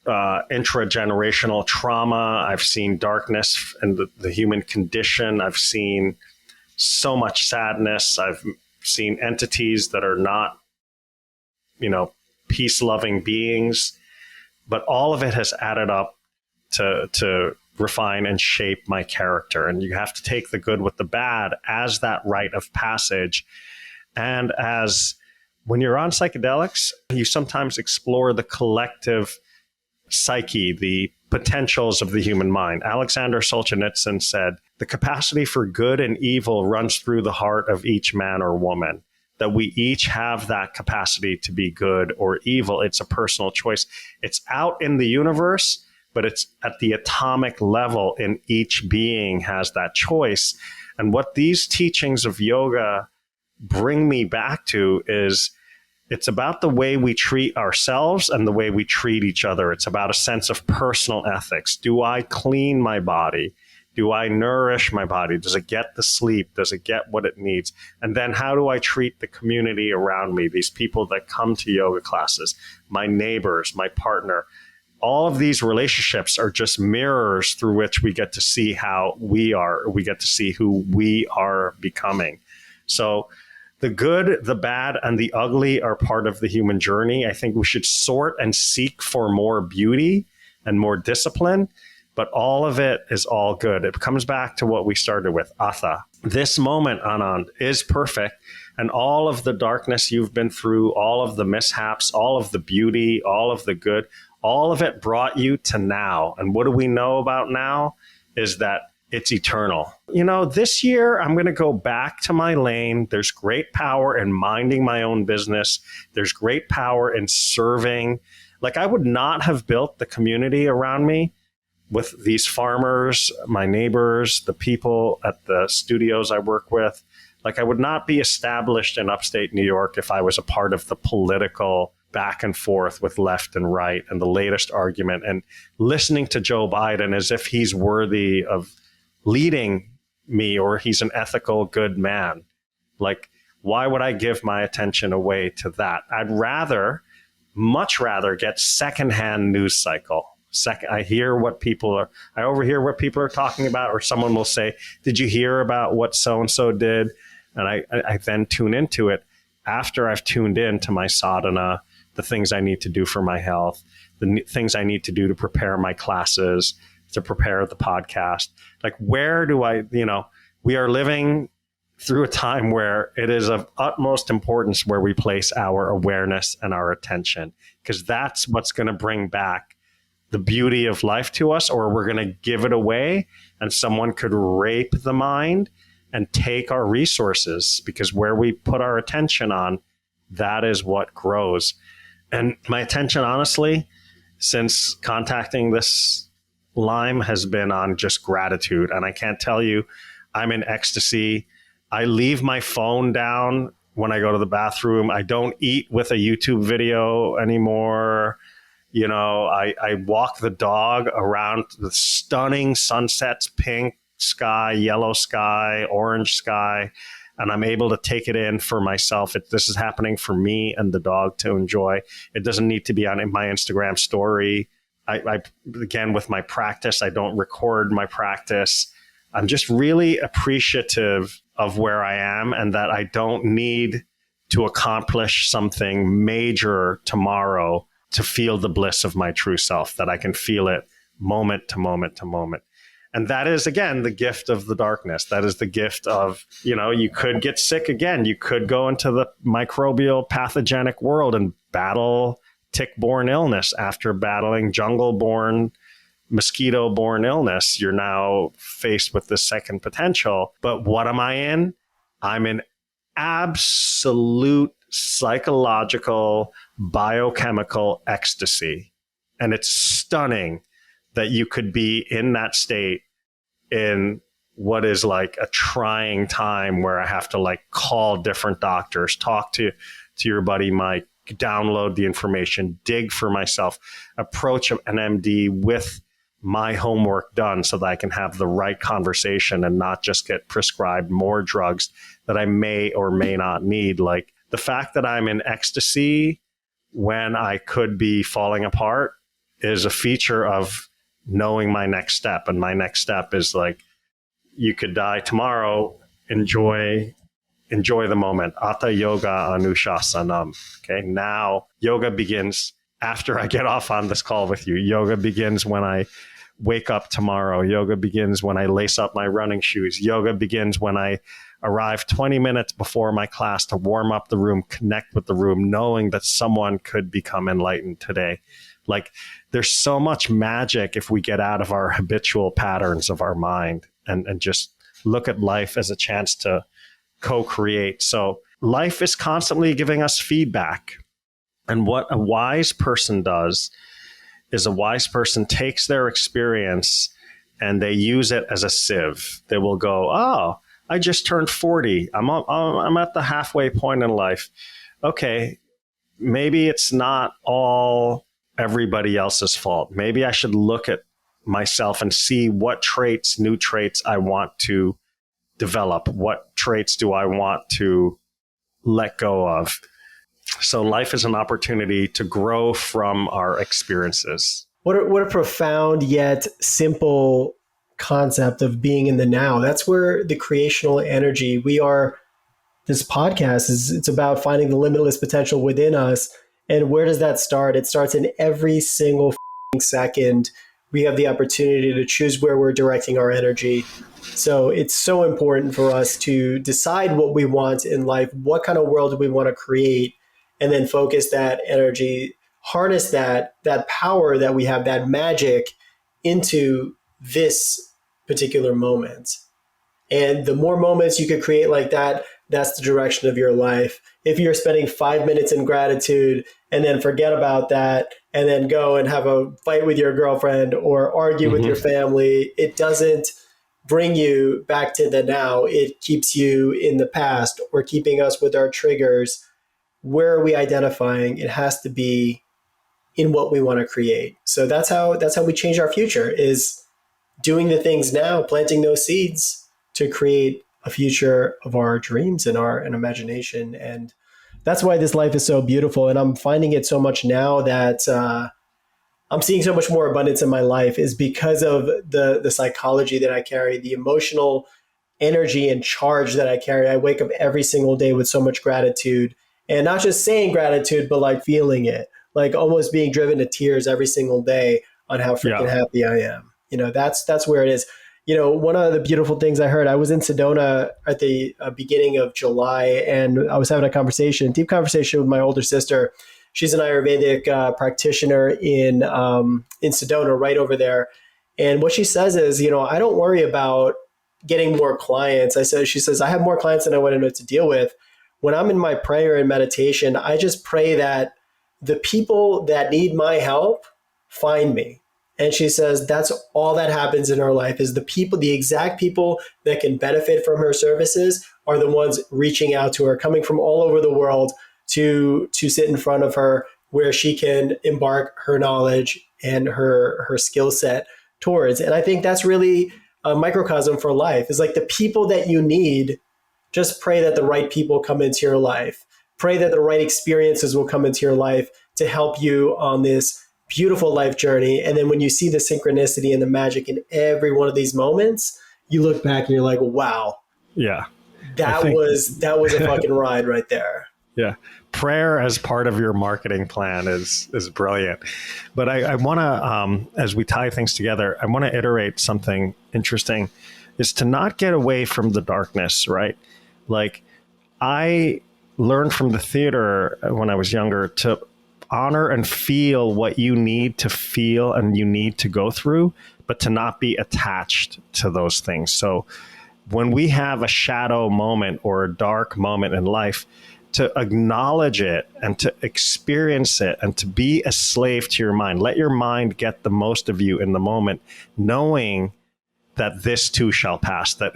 intragenerational trauma. I've seen darkness and the human condition. I've seen so much sadness. I've seen entities that are not, peace-loving beings. But all of it has added up to refine and shape my character. And you have to take the good with the bad as that rite of passage. And as when you're on psychedelics, you sometimes explore the collective psyche, the potentials of the human mind. Alexander Solzhenitsyn said, the capacity for good and evil runs through the heart of each man or woman, that we each have that capacity to be good or evil. It's a personal choice. It's out in the universe, but it's at the atomic level, and each being has that choice. And what these teachings of yoga bring me back to is it's about the way we treat ourselves and the way we treat each other. It's about a sense of personal ethics. Do I clean my body? Do I nourish my body? Does it get the sleep? Does it get what it needs? And then how do I treat the community around me, these people that come to yoga classes, my neighbors, my partner? All of these relationships are just mirrors through which we get to see how we are. We get to see who we are becoming. So the good, the bad, and the ugly are part of the human journey. I think we should sort and seek for more beauty and more discipline, but all of it is all good. It comes back to what we started with, Atha. This moment, Anand, is perfect. And all of the darkness you've been through, all of the mishaps, all of the beauty, all of the good, all of it brought you to now. And what do we know about now is that it's eternal. This year I'm going to go back to my lane. There's great power in minding my own business. There's great power in serving. Like, I would not have built the community around me with these farmers, my neighbors, the people at the studios I work with. Like, I would not be established in upstate New York if I was a part of the political back and forth with left and right and the latest argument and listening to Joe Biden as if he's worthy of leading me or he's an ethical, good man. Like, Why would I give my attention away to that? I'd much rather get secondhand news cycle. I overhear what people are talking about, or someone will say, did you hear about what so-and-so did? And I then tune into it after I've tuned in to my sadhana, the things I need to do for my health, the things I need to do to prepare my classes, to prepare the podcast. Like, where do we are living through a time where it is of utmost importance where we place our awareness and our attention, because that's what's going to bring back the beauty of life to us, or we're going to give it away and someone could rape the mind and take our resources, because where we put our attention on, that is what grows. And my attention, honestly, since contacting this Lyme, has been on just gratitude. And I can't tell you, I'm in ecstasy. I leave my phone down when I go to the bathroom. I don't eat with a YouTube video anymore. I walk the dog around the stunning sunsets, pink sky, yellow sky, orange sky, and I'm able to take it in for myself. This is happening for me and the dog to enjoy. It doesn't need to be on my Instagram story. I again, with my practice, I don't record my practice. I'm just really appreciative of where I am, and that I don't need to accomplish something major tomorrow to feel the bliss of my true self, that I can feel it moment to moment to moment. And that is, again, the gift of the darkness. That is the gift of, you could get sick again. You could go into the microbial pathogenic world and battle tick-borne illness after battling jungle-borne, mosquito-borne illness. You're now faced with the second potential. But what am I in? I'm in absolute psychological, biochemical ecstasy. And it's stunning that you could be in that state in what is like a trying time where I have to call different doctors, talk to your buddy Mike, download the information, dig for myself, approach an MD with my homework done so that I can have the right conversation and not just get prescribed more drugs that I may or may not need. Like, the fact that I'm in ecstasy when I could be falling apart is a feature of knowing my next step. And my next step is you could die tomorrow. Enjoy the moment. Atha yoga anushasanam. Okay. Now yoga begins after I get off on this call with you. Yoga begins when I wake up tomorrow. Yoga begins when I lace up my running shoes. Yoga begins when I arrive 20 minutes before my class to warm up the room, connect with the room, knowing that someone could become enlightened today. There's so much magic if we get out of our habitual patterns of our mind and just look at life as a chance to co-create. So life is constantly giving us feedback. And what a wise person does is a wise person takes their experience and they use it as a sieve. They will go, oh, I just turned 40. I'm at the halfway point in life. Okay, maybe it's not all everybody else's fault. Maybe I should look at myself and see what new traits I want to develop. What traits do I want to let go of? So life is an opportunity to grow from our experiences. What a profound yet simple concept of being in the now. That's where the creational energy, this podcast it's about finding the limitless potential within us. And where does that start? It starts in every single second. We have the opportunity to choose where we're directing our energy. So it's so important for us to decide what we want in life. What kind of world do we want to create? And then focus that energy, harness that power that we have, that magic, into this particular moment. And the more moments you could create like that, that's the direction of your life. If you're spending 5 minutes in gratitude and then forget about that and then go and have a fight with your girlfriend or argue with your family, it doesn't bring you back to the now. It keeps you in the past or keeping us with our triggers. Where are we identifying? It has to be in what we want to create. So that's how we change our future, is doing the things now, planting those seeds to create a future of our dreams and our imagination. And that's why this life is so beautiful. And I'm finding it so much now that I'm seeing so much more abundance in my life is because of the psychology that I carry, the emotional energy and charge that I carry. I wake up every single day with so much gratitude, and not just saying gratitude, but like feeling it, like almost being driven to tears every single day on how freaking happy I am. That's where it is. One of the beautiful things I heard, I was in Sedona at the beginning of July, and I was having a deep conversation with my older sister. She's an Ayurvedic practitioner in Sedona, right over there. And what she says is, I don't worry about getting more clients. She says, I have more clients than I want to know to deal with. When I'm in my prayer and meditation, I just pray that the people that need my help find me. And she says, that's all that happens in her life is the exact people that can benefit from her services are the ones reaching out to her, coming from all over the world to sit in front of her where she can embark her knowledge and her skill set towards. And I think that's really a microcosm for life, is like the people that you need, just pray that the right people come into your life. Pray that the right experiences will come into your life to help you on this beautiful life journey. And then when you see the synchronicity and the magic in every one of these moments, you look back and you're like, wow. Yeah. That was a fucking ride right there. Yeah. Prayer as part of your marketing plan is brilliant. But I want to, as we tie things together, I want to iterate something interesting, is to not get away from the darkness, right? Like, I learned from the theater when I was younger to honor and feel what you need to feel and you need to go through, but to not be attached to those things. So when we have a shadow moment or a dark moment in life, to acknowledge it and to experience it and to be a slave to your mind. Let your mind get the most of you in the moment, knowing that this too shall pass, that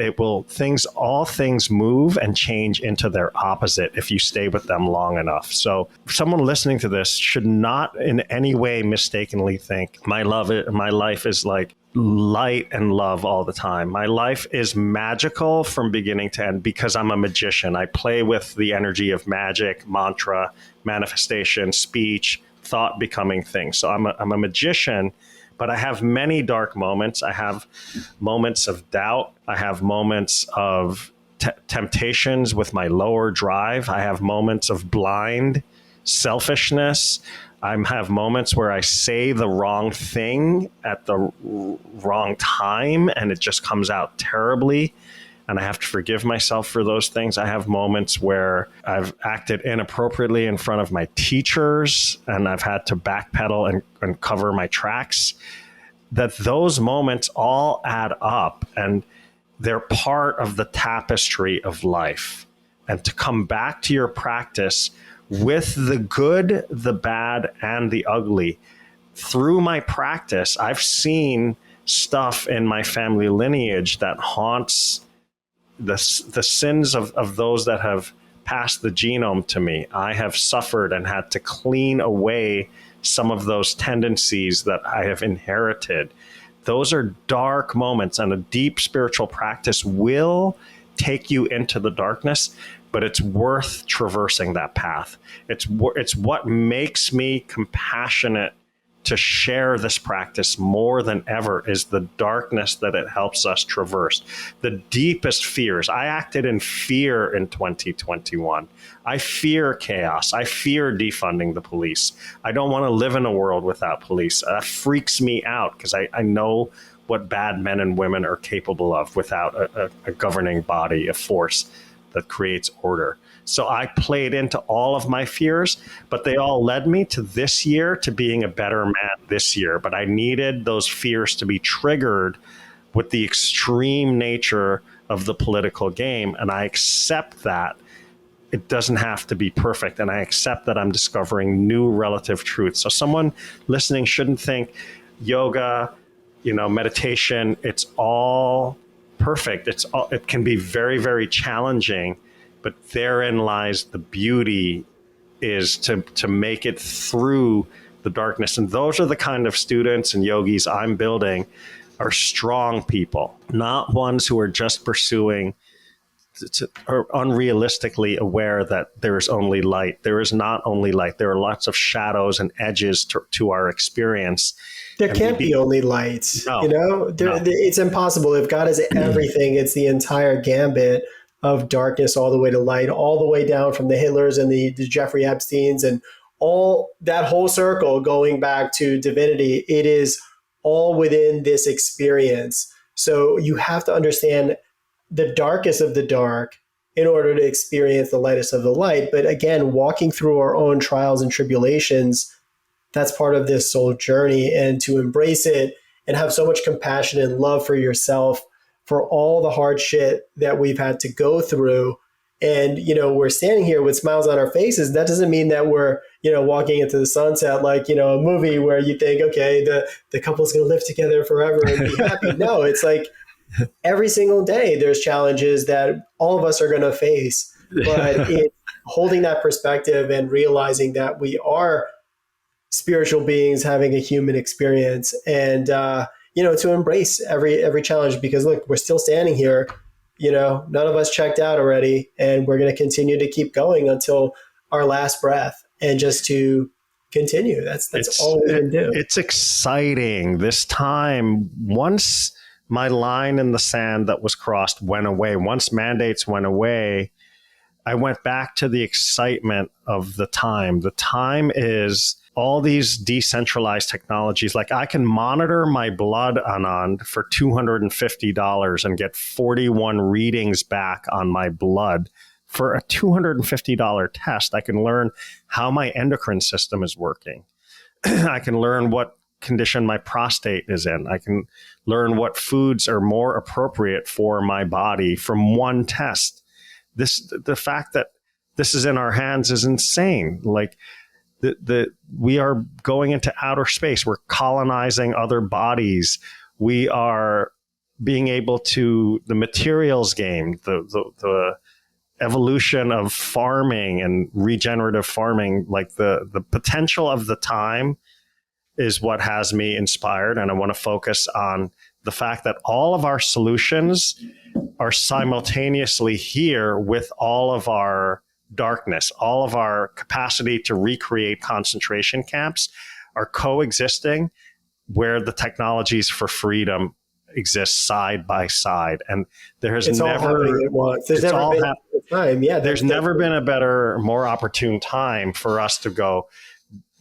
all things move and change into their opposite if you stay with them long enough. So someone listening to this should not in any way mistakenly think my life is like light and love all the time. My life is magical from beginning to end because I'm a magician. I play with the energy of magic, mantra, manifestation, speech, thought becoming things. So I'm a magician, but I have many dark moments. I have moments of doubt. I have moments of temptations with my lower drive. I have moments of blind selfishness. I have moments where I say the wrong thing at the wrong time and it just comes out terribly. And I have to forgive myself for those things. I have moments where I've acted inappropriately in front of my teachers and I've had to backpedal and cover my tracks. Those moments all add up and they're part of the tapestry of life. And to come back to your practice with the good, the bad, and the ugly. Through my practice, I've seen stuff in my family lineage that haunts the sins of those that have passed the genome to me. I have suffered and had to clean away some of those tendencies that I have inherited. Those are dark moments, and a deep spiritual practice will take you into the darkness, but it's worth traversing that path. It's what makes me compassionate to share this practice more than ever is the darkness that it helps us traverse. The deepest fears. I acted in fear in 2021. I fear chaos. I fear defunding the police. I don't want to live in a world without police. That freaks me out because I know what bad men and women are capable of without a governing body, a force that creates order. So I played into all of my fears, but they all led me to this year, to being a better man this year. But I needed those fears to be triggered with the extreme nature of the political game. And I accept that it doesn't have to be perfect. And I accept that I'm discovering new relative truths. So someone listening shouldn't think yoga, meditation, it's all perfect. It can be very, very challenging, but therein lies the beauty, is to make it through the darkness. And those are the kind of students and yogis I'm building, are strong people, not ones who are just pursuing are unrealistically aware that there is only light. There is not only light. There are lots of shadows and edges to our experience. There can't be only light. No, it's impossible. If God is everything, it's the entire gambit of darkness all the way to light, all the way down from the Hitlers and the Jeffrey Epsteins and all that whole circle going back to divinity. It is all within this experience. So you have to understand the darkest of the dark in order to experience the lightest of the light. But again, walking through our own trials and tribulations, that's part of this soul journey, and to embrace it and have so much compassion and love for yourself for all the hard shit that we've had to go through. And, we're standing here with smiles on our faces. That doesn't mean that we're, walking into the sunset like, a movie where you think, okay, the couple's going to live together forever and be happy. No, it's like every single day there's challenges that all of us are going to face. But it's holding that perspective and realizing that we are spiritual beings having a human experience, and to embrace every challenge, because look, we're still standing here. None of us checked out already, and we're going to continue to keep going until our last breath, and just to continue. That's all we can do. It's exciting this time. Once my line in the sand that was crossed went away, once mandates went away, I went back to the excitement of the time. The time is all these decentralized technologies. Like, I can monitor my blood, Anand, for $250 and get 41 readings back on my blood. For a $250 test, I can learn how my endocrine system is working. I can learn what condition my prostate is in. I can learn what foods are more appropriate for my body from one test. The fact that this is in our hands is insane. Like, we are going into outer space. We're colonizing other bodies. We are being able to, the materials game, the evolution of farming and regenerative farming, like the potential of the time is what has me inspired. And I want to focus on the fact that all of our solutions are simultaneously here with all of our darkness. All of our capacity to recreate concentration camps are coexisting, where the technologies for freedom exist side by side. And there's never been a better, more opportune time for us to go,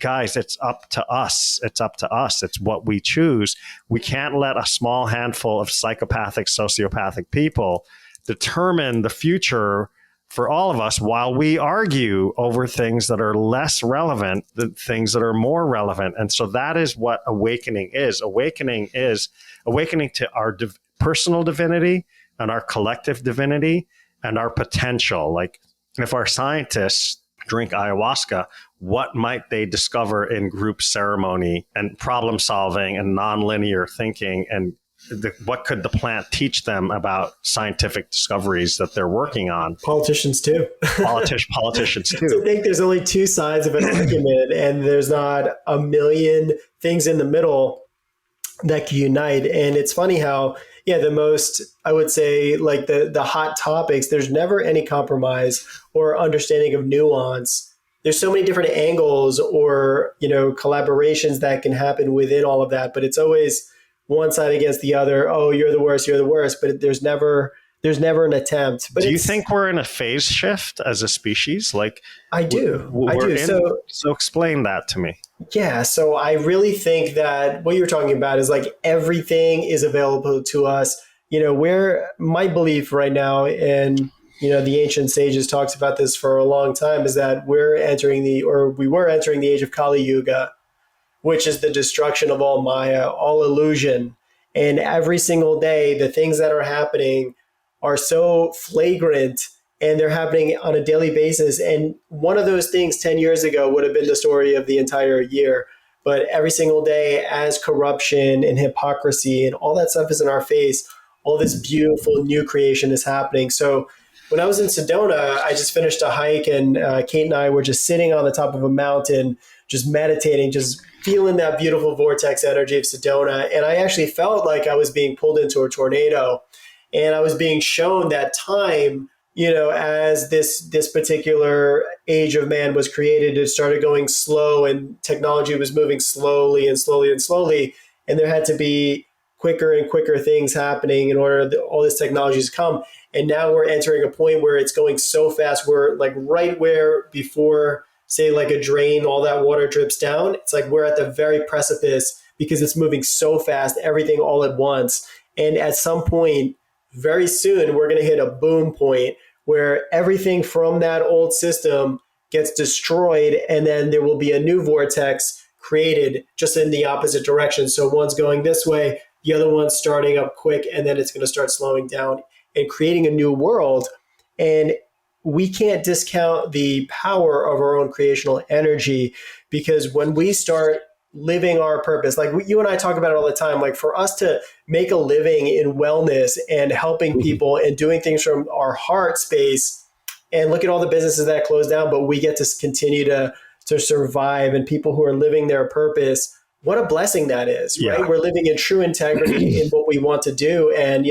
guys, it's up to us. It's up to us. It's what we choose. We can't let a small handful of psychopathic, sociopathic people determine the future for all of us, while we argue over things that are less relevant than things that are more relevant. And so that is what awakening is. Awakening is awakening to our personal divinity and our collective divinity and our potential. Like, if our scientists drink ayahuasca, what might they discover in group ceremony and problem solving and nonlinear thinking, and what could the plant teach them about scientific discoveries that they're working on? Politicians too. Politicians too. So I think there's only two sides of an argument, and there's not a million things in the middle that can unite. And it's funny how, the most, I would say, like the hot topics, there's never any compromise or understanding of nuance. There's so many different angles or, collaborations that can happen within all of that, but it's always one side against the other. Oh, you're the worst. But there's never an attempt. But do you think we're in a phase shift as a species? Like, I do. So explain that to me. Yeah. So I really think that what you're talking about is like everything is available to us. Where my belief right now, and the ancient sages talks about this for a long time, is that we were entering the Age of Kali Yuga, which is the destruction of all Maya, all illusion. And every single day, the things that are happening are so flagrant, and they're happening on a daily basis. And one of those things 10 years ago would have been the story of the entire year. But every single day, as corruption and hypocrisy and all that stuff is in our face, all this beautiful new creation is happening. So when I was in Sedona, I just finished a hike, and Kate and I were just sitting on the top of a mountain, just meditating, just feeling that beautiful vortex energy of Sedona. And I actually felt like I was being pulled into a tornado, and I was being shown that time as this particular age of man was created, it started going slow, and technology was moving slowly and slowly and slowly, and there had to be quicker and quicker things happening in order that all this technology to come. And now we're entering a point where it's going so fast. We're like right where before, say, like a drain, all that water drips down. It's like we're at the very precipice because it's moving so fast, everything all at once. And at some point, very soon, we're going to hit a boom point where everything from that old system gets destroyed, and then there will be a new vortex created just in the opposite direction. So one's going this way, the other one's starting up quick, and then it's going to start slowing down and creating a new world. And we can't discount the power of our own creational energy, because when we start living our purpose, like you and I talk about it all the time, like for us to make a living in wellness and helping people and doing things from our heart space, and look at all the businesses that close down, but we get to continue to survive, and people who are living their purpose, what a blessing that is, right? Yeah. We're living in true integrity in what we want to do. And,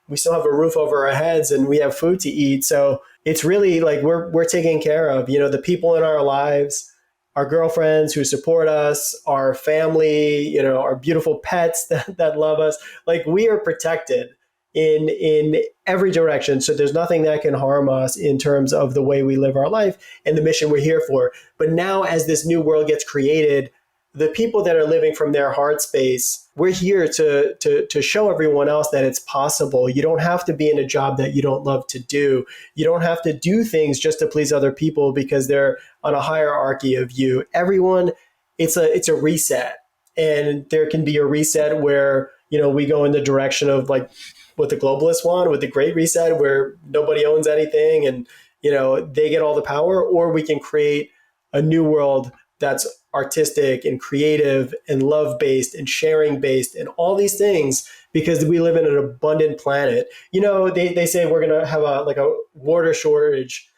we still have a roof over our heads and we have food to eat. So it's really like we're taking care of, the people in our lives, our girlfriends who support us, our family, our beautiful pets that love us. Like we are protected in every direction. So there's nothing that can harm us in terms of the way we live our life and the mission we're here for. But now as this new world gets created, the people that are living from their heart space, we're here to show everyone else that it's possible. You don't have to be in a job that you don't love to do. You don't have to do things just to please other people because they're on a hierarchy of you. Everyone, it's a reset. And there can be a reset where, we go in the direction of like what the globalists want, with the Great Reset, where nobody owns anything and, they get all the power, or we can create a new world that's artistic and creative and love-based and sharing-based and all these things, because we live in an abundant planet. They say we're going to have a water shortage.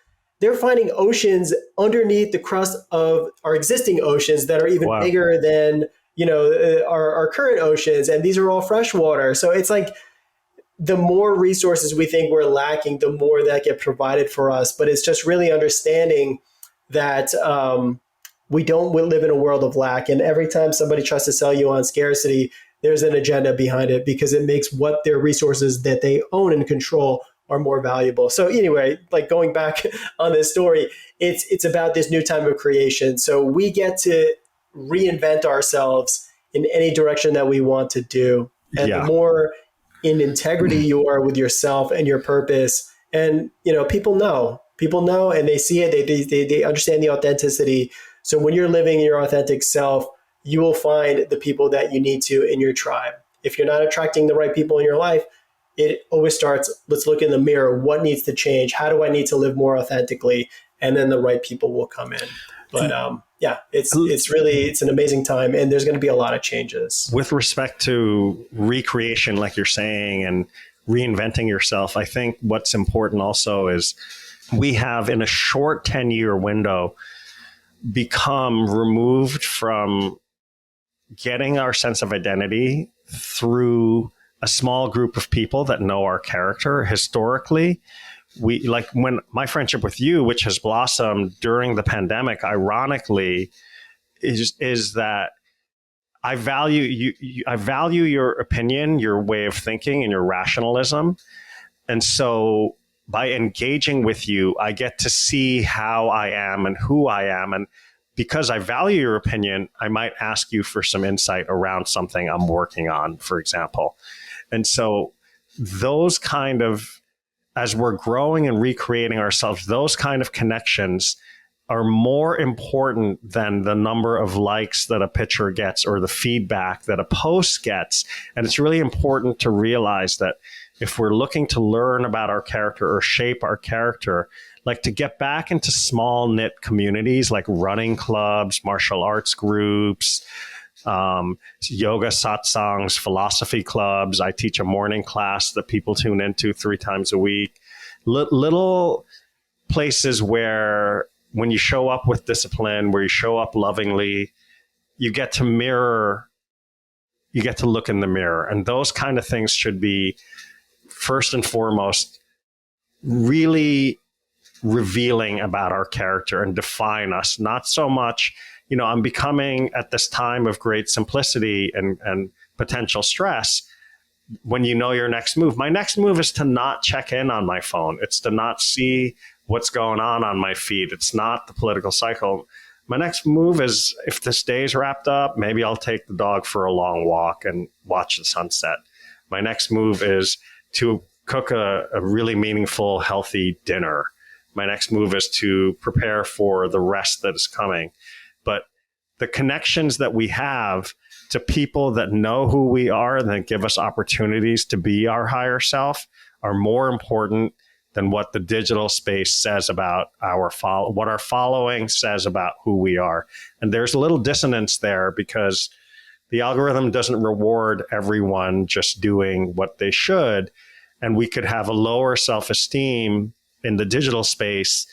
They're finding oceans underneath the crust of our existing oceans that are even bigger than, our current oceans. And these are all freshwater. So it's like the more resources we think we're lacking, the more that get provided for us. But it's just really understanding that, we don't live in a world of lack. And every time somebody tries to sell you on scarcity, there's an agenda behind it, because it makes what their resources that they own and control are more valuable. So anyway, like going back on this story, it's about this new time of creation. So we get to reinvent ourselves in any direction that we want to do. And the more in integrity you are with yourself and your purpose, and people know, and they see it, they understand the authenticity. So when you're living your authentic self, you will find the people that you need to in your tribe. If you're not attracting the right people in your life, it always starts, let's look in the mirror. What needs to change? How do I need to live more authentically? And then the right people will come in. But it's an amazing time, and there's going to be a lot of changes. With respect to recreation, like you're saying, and reinventing yourself, I think what's important also is we have, in a short 10-year window, become removed from getting our sense of identity through a small group of people that know our character. Historically, we, like when my friendship with you, which has blossomed during the pandemic, ironically, is that I value you. I value your opinion, your way of thinking, and your rationalism. And so by engaging with you, I get to see how I am and who I am. And because I value your opinion, I might ask you for some insight around something I'm working on, for example. And so those kind of, as we're growing and recreating ourselves, those kind of connections are more important than the number of likes that a picture gets or the feedback that a post gets. And it's really important to realize that if we're looking to learn about our character or shape our character, like to get back into small knit communities like running clubs, martial arts groups, yoga satsangs, philosophy clubs. I teach a morning class that people tune into 3 times a week. Little places where when you show up with discipline, where you show up lovingly, you get to mirror, you get to look in the mirror. And those kind of things should be first and foremost really revealing about our character and define us. Not so much, I'm becoming at this time of great simplicity and potential stress. When you know your next move, my next move is to not check in on my phone. It's to not see what's going on my feed. It's not the political cycle. My next move is, if this day's wrapped up, maybe I'll take the dog for a long walk and watch the sunset. My next move is to cook a really meaningful, healthy dinner. My next move is to prepare for the rest that is coming. But the connections that we have to people that know who we are and that give us opportunities to be our higher self are more important than what the digital space says about what our following says about who we are. And there's a little dissonance there, because the algorithm doesn't reward everyone just doing what they should. And we could have a lower self-esteem in the digital space,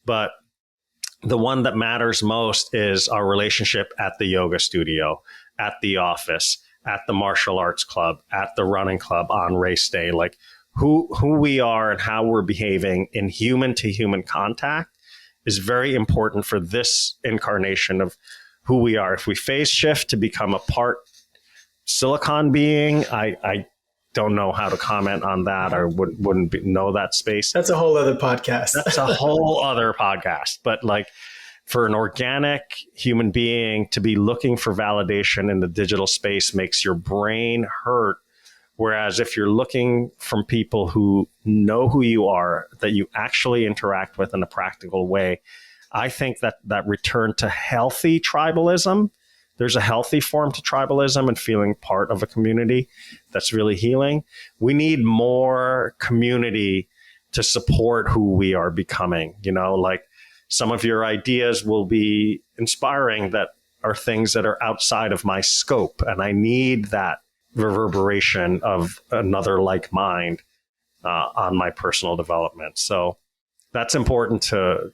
but the one that matters most is our relationship at the yoga studio, at the office, at the martial arts club, at the running club on race day. Like who we are and how we're behaving in human to human contact is very important for this incarnation of who we are. If we phase shift to become a part silicon being, I don't know how to comment on that. I wouldn't know that space. That's a whole other podcast. That's a whole other podcast. But like, for an organic human being to be looking for validation in the digital space makes your brain hurt. Whereas if you're looking from people who know who you are, that you actually interact with in a practical way, I think that return to healthy tribalism, there's a healthy form to tribalism and feeling part of a community that's really healing. We need more community to support who we are becoming. Like some of your ideas will be inspiring that are things that are outside of my scope. And I need that reverberation of another like mind on my personal development. So that's important to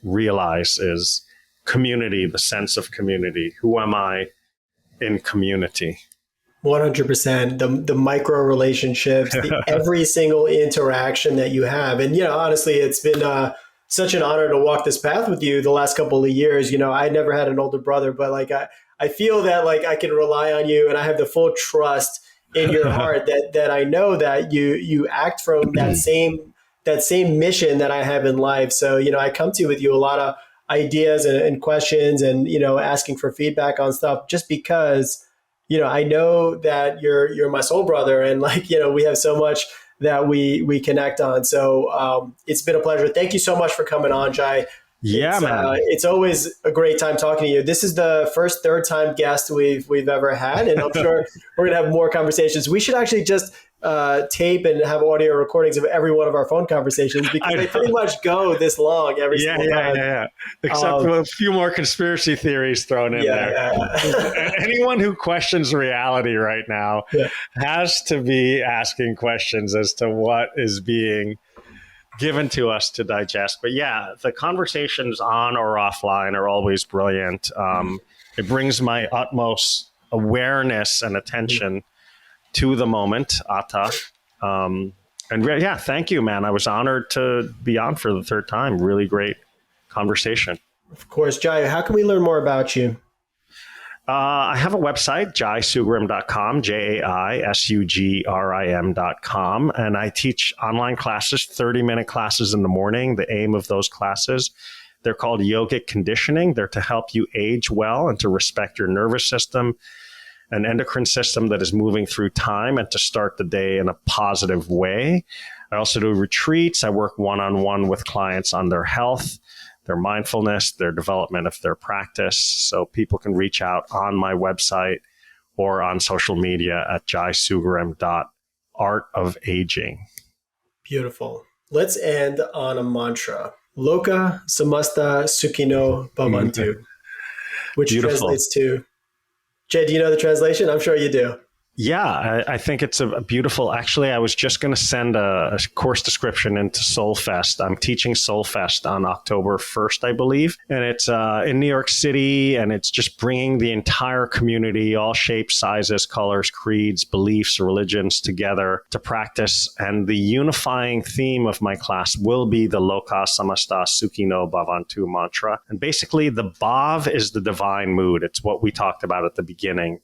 realize, is community, the sense of community. Who am I in community? 100%. The micro relationships, every single interaction that you have. And, honestly, it's been such an honor to walk this path with you the last couple of years. I never had an older brother, but like, I feel that like I can rely on you, and I have the full trust in your heart that I know that you act from that same mission that I have in life. So, I come to you with a lot of ideas and questions and, asking for feedback on stuff just because, I know that you're my soul brother, and like, we have so much that we connect on. So it's been a pleasure. Thank you so much for coming on, Jai. Yeah, man. It's always a great time talking to you. This is the third time guest we've ever had, and I'm sure we're gonna have more conversations. We should actually just tape and have audio recordings of every one of our phone conversations, because they pretty much go this long every single time. Yeah. Except for a few more conspiracy theories thrown in there. Yeah. Anyone who questions reality right now has to be asking questions as to what is being given to us to digest. But yeah, the conversations on or offline are always brilliant. It brings my utmost awareness and attention to the moment, Atta. And yeah, thank you, man. I was honored to be on for the third time. Really great conversation. Of course. Jai, how can we learn more about you? I have a website, jaisugrim.com, jaisugrim.com, and I teach online classes, 30-minute classes in the morning. The aim of those classes, they're called yogic conditioning. They're to help you age well and to respect your nervous system and endocrine system that is moving through time, and to start the day in a positive way. I also do retreats. I work one-on-one with clients on their health, their mindfulness, their development of their practice. So people can reach out on my website or on social media at jaisugrim.artofaging. Beautiful. Let's end on a mantra. Loka samasta sukhino bhavantu, which Beautiful. Translates to, Jay, do you know the translation? I'm sure you do. Yeah, I think it's a beautiful. Actually, I was just going to send a course description into Soulfest. I'm teaching Soulfest on October 1st, I believe. And it's in New York City, and it's just bringing the entire community, all shapes, sizes, colors, creeds, beliefs, religions together to practice. And the unifying theme of my class will be the Loka Samasta Sukhino Bhavantu mantra. And basically, the Bhav is the divine mood. It's what we talked about at the beginning,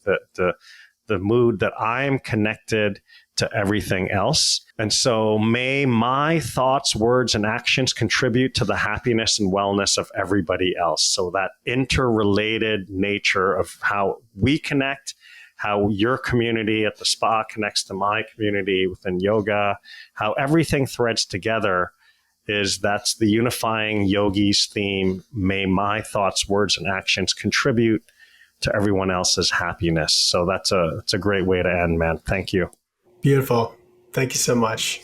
the mood that I'm connected to everything else. And so may my thoughts, words, and actions contribute to the happiness and wellness of everybody else. So that interrelated nature of how we connect, how your community at the spa connects to my community within yoga, how everything threads together that's the unifying yogi's theme. May my thoughts, words, and actions contribute to everyone else's happiness. So it's a great way to end, man. Thank you. Beautiful. Thank you so much.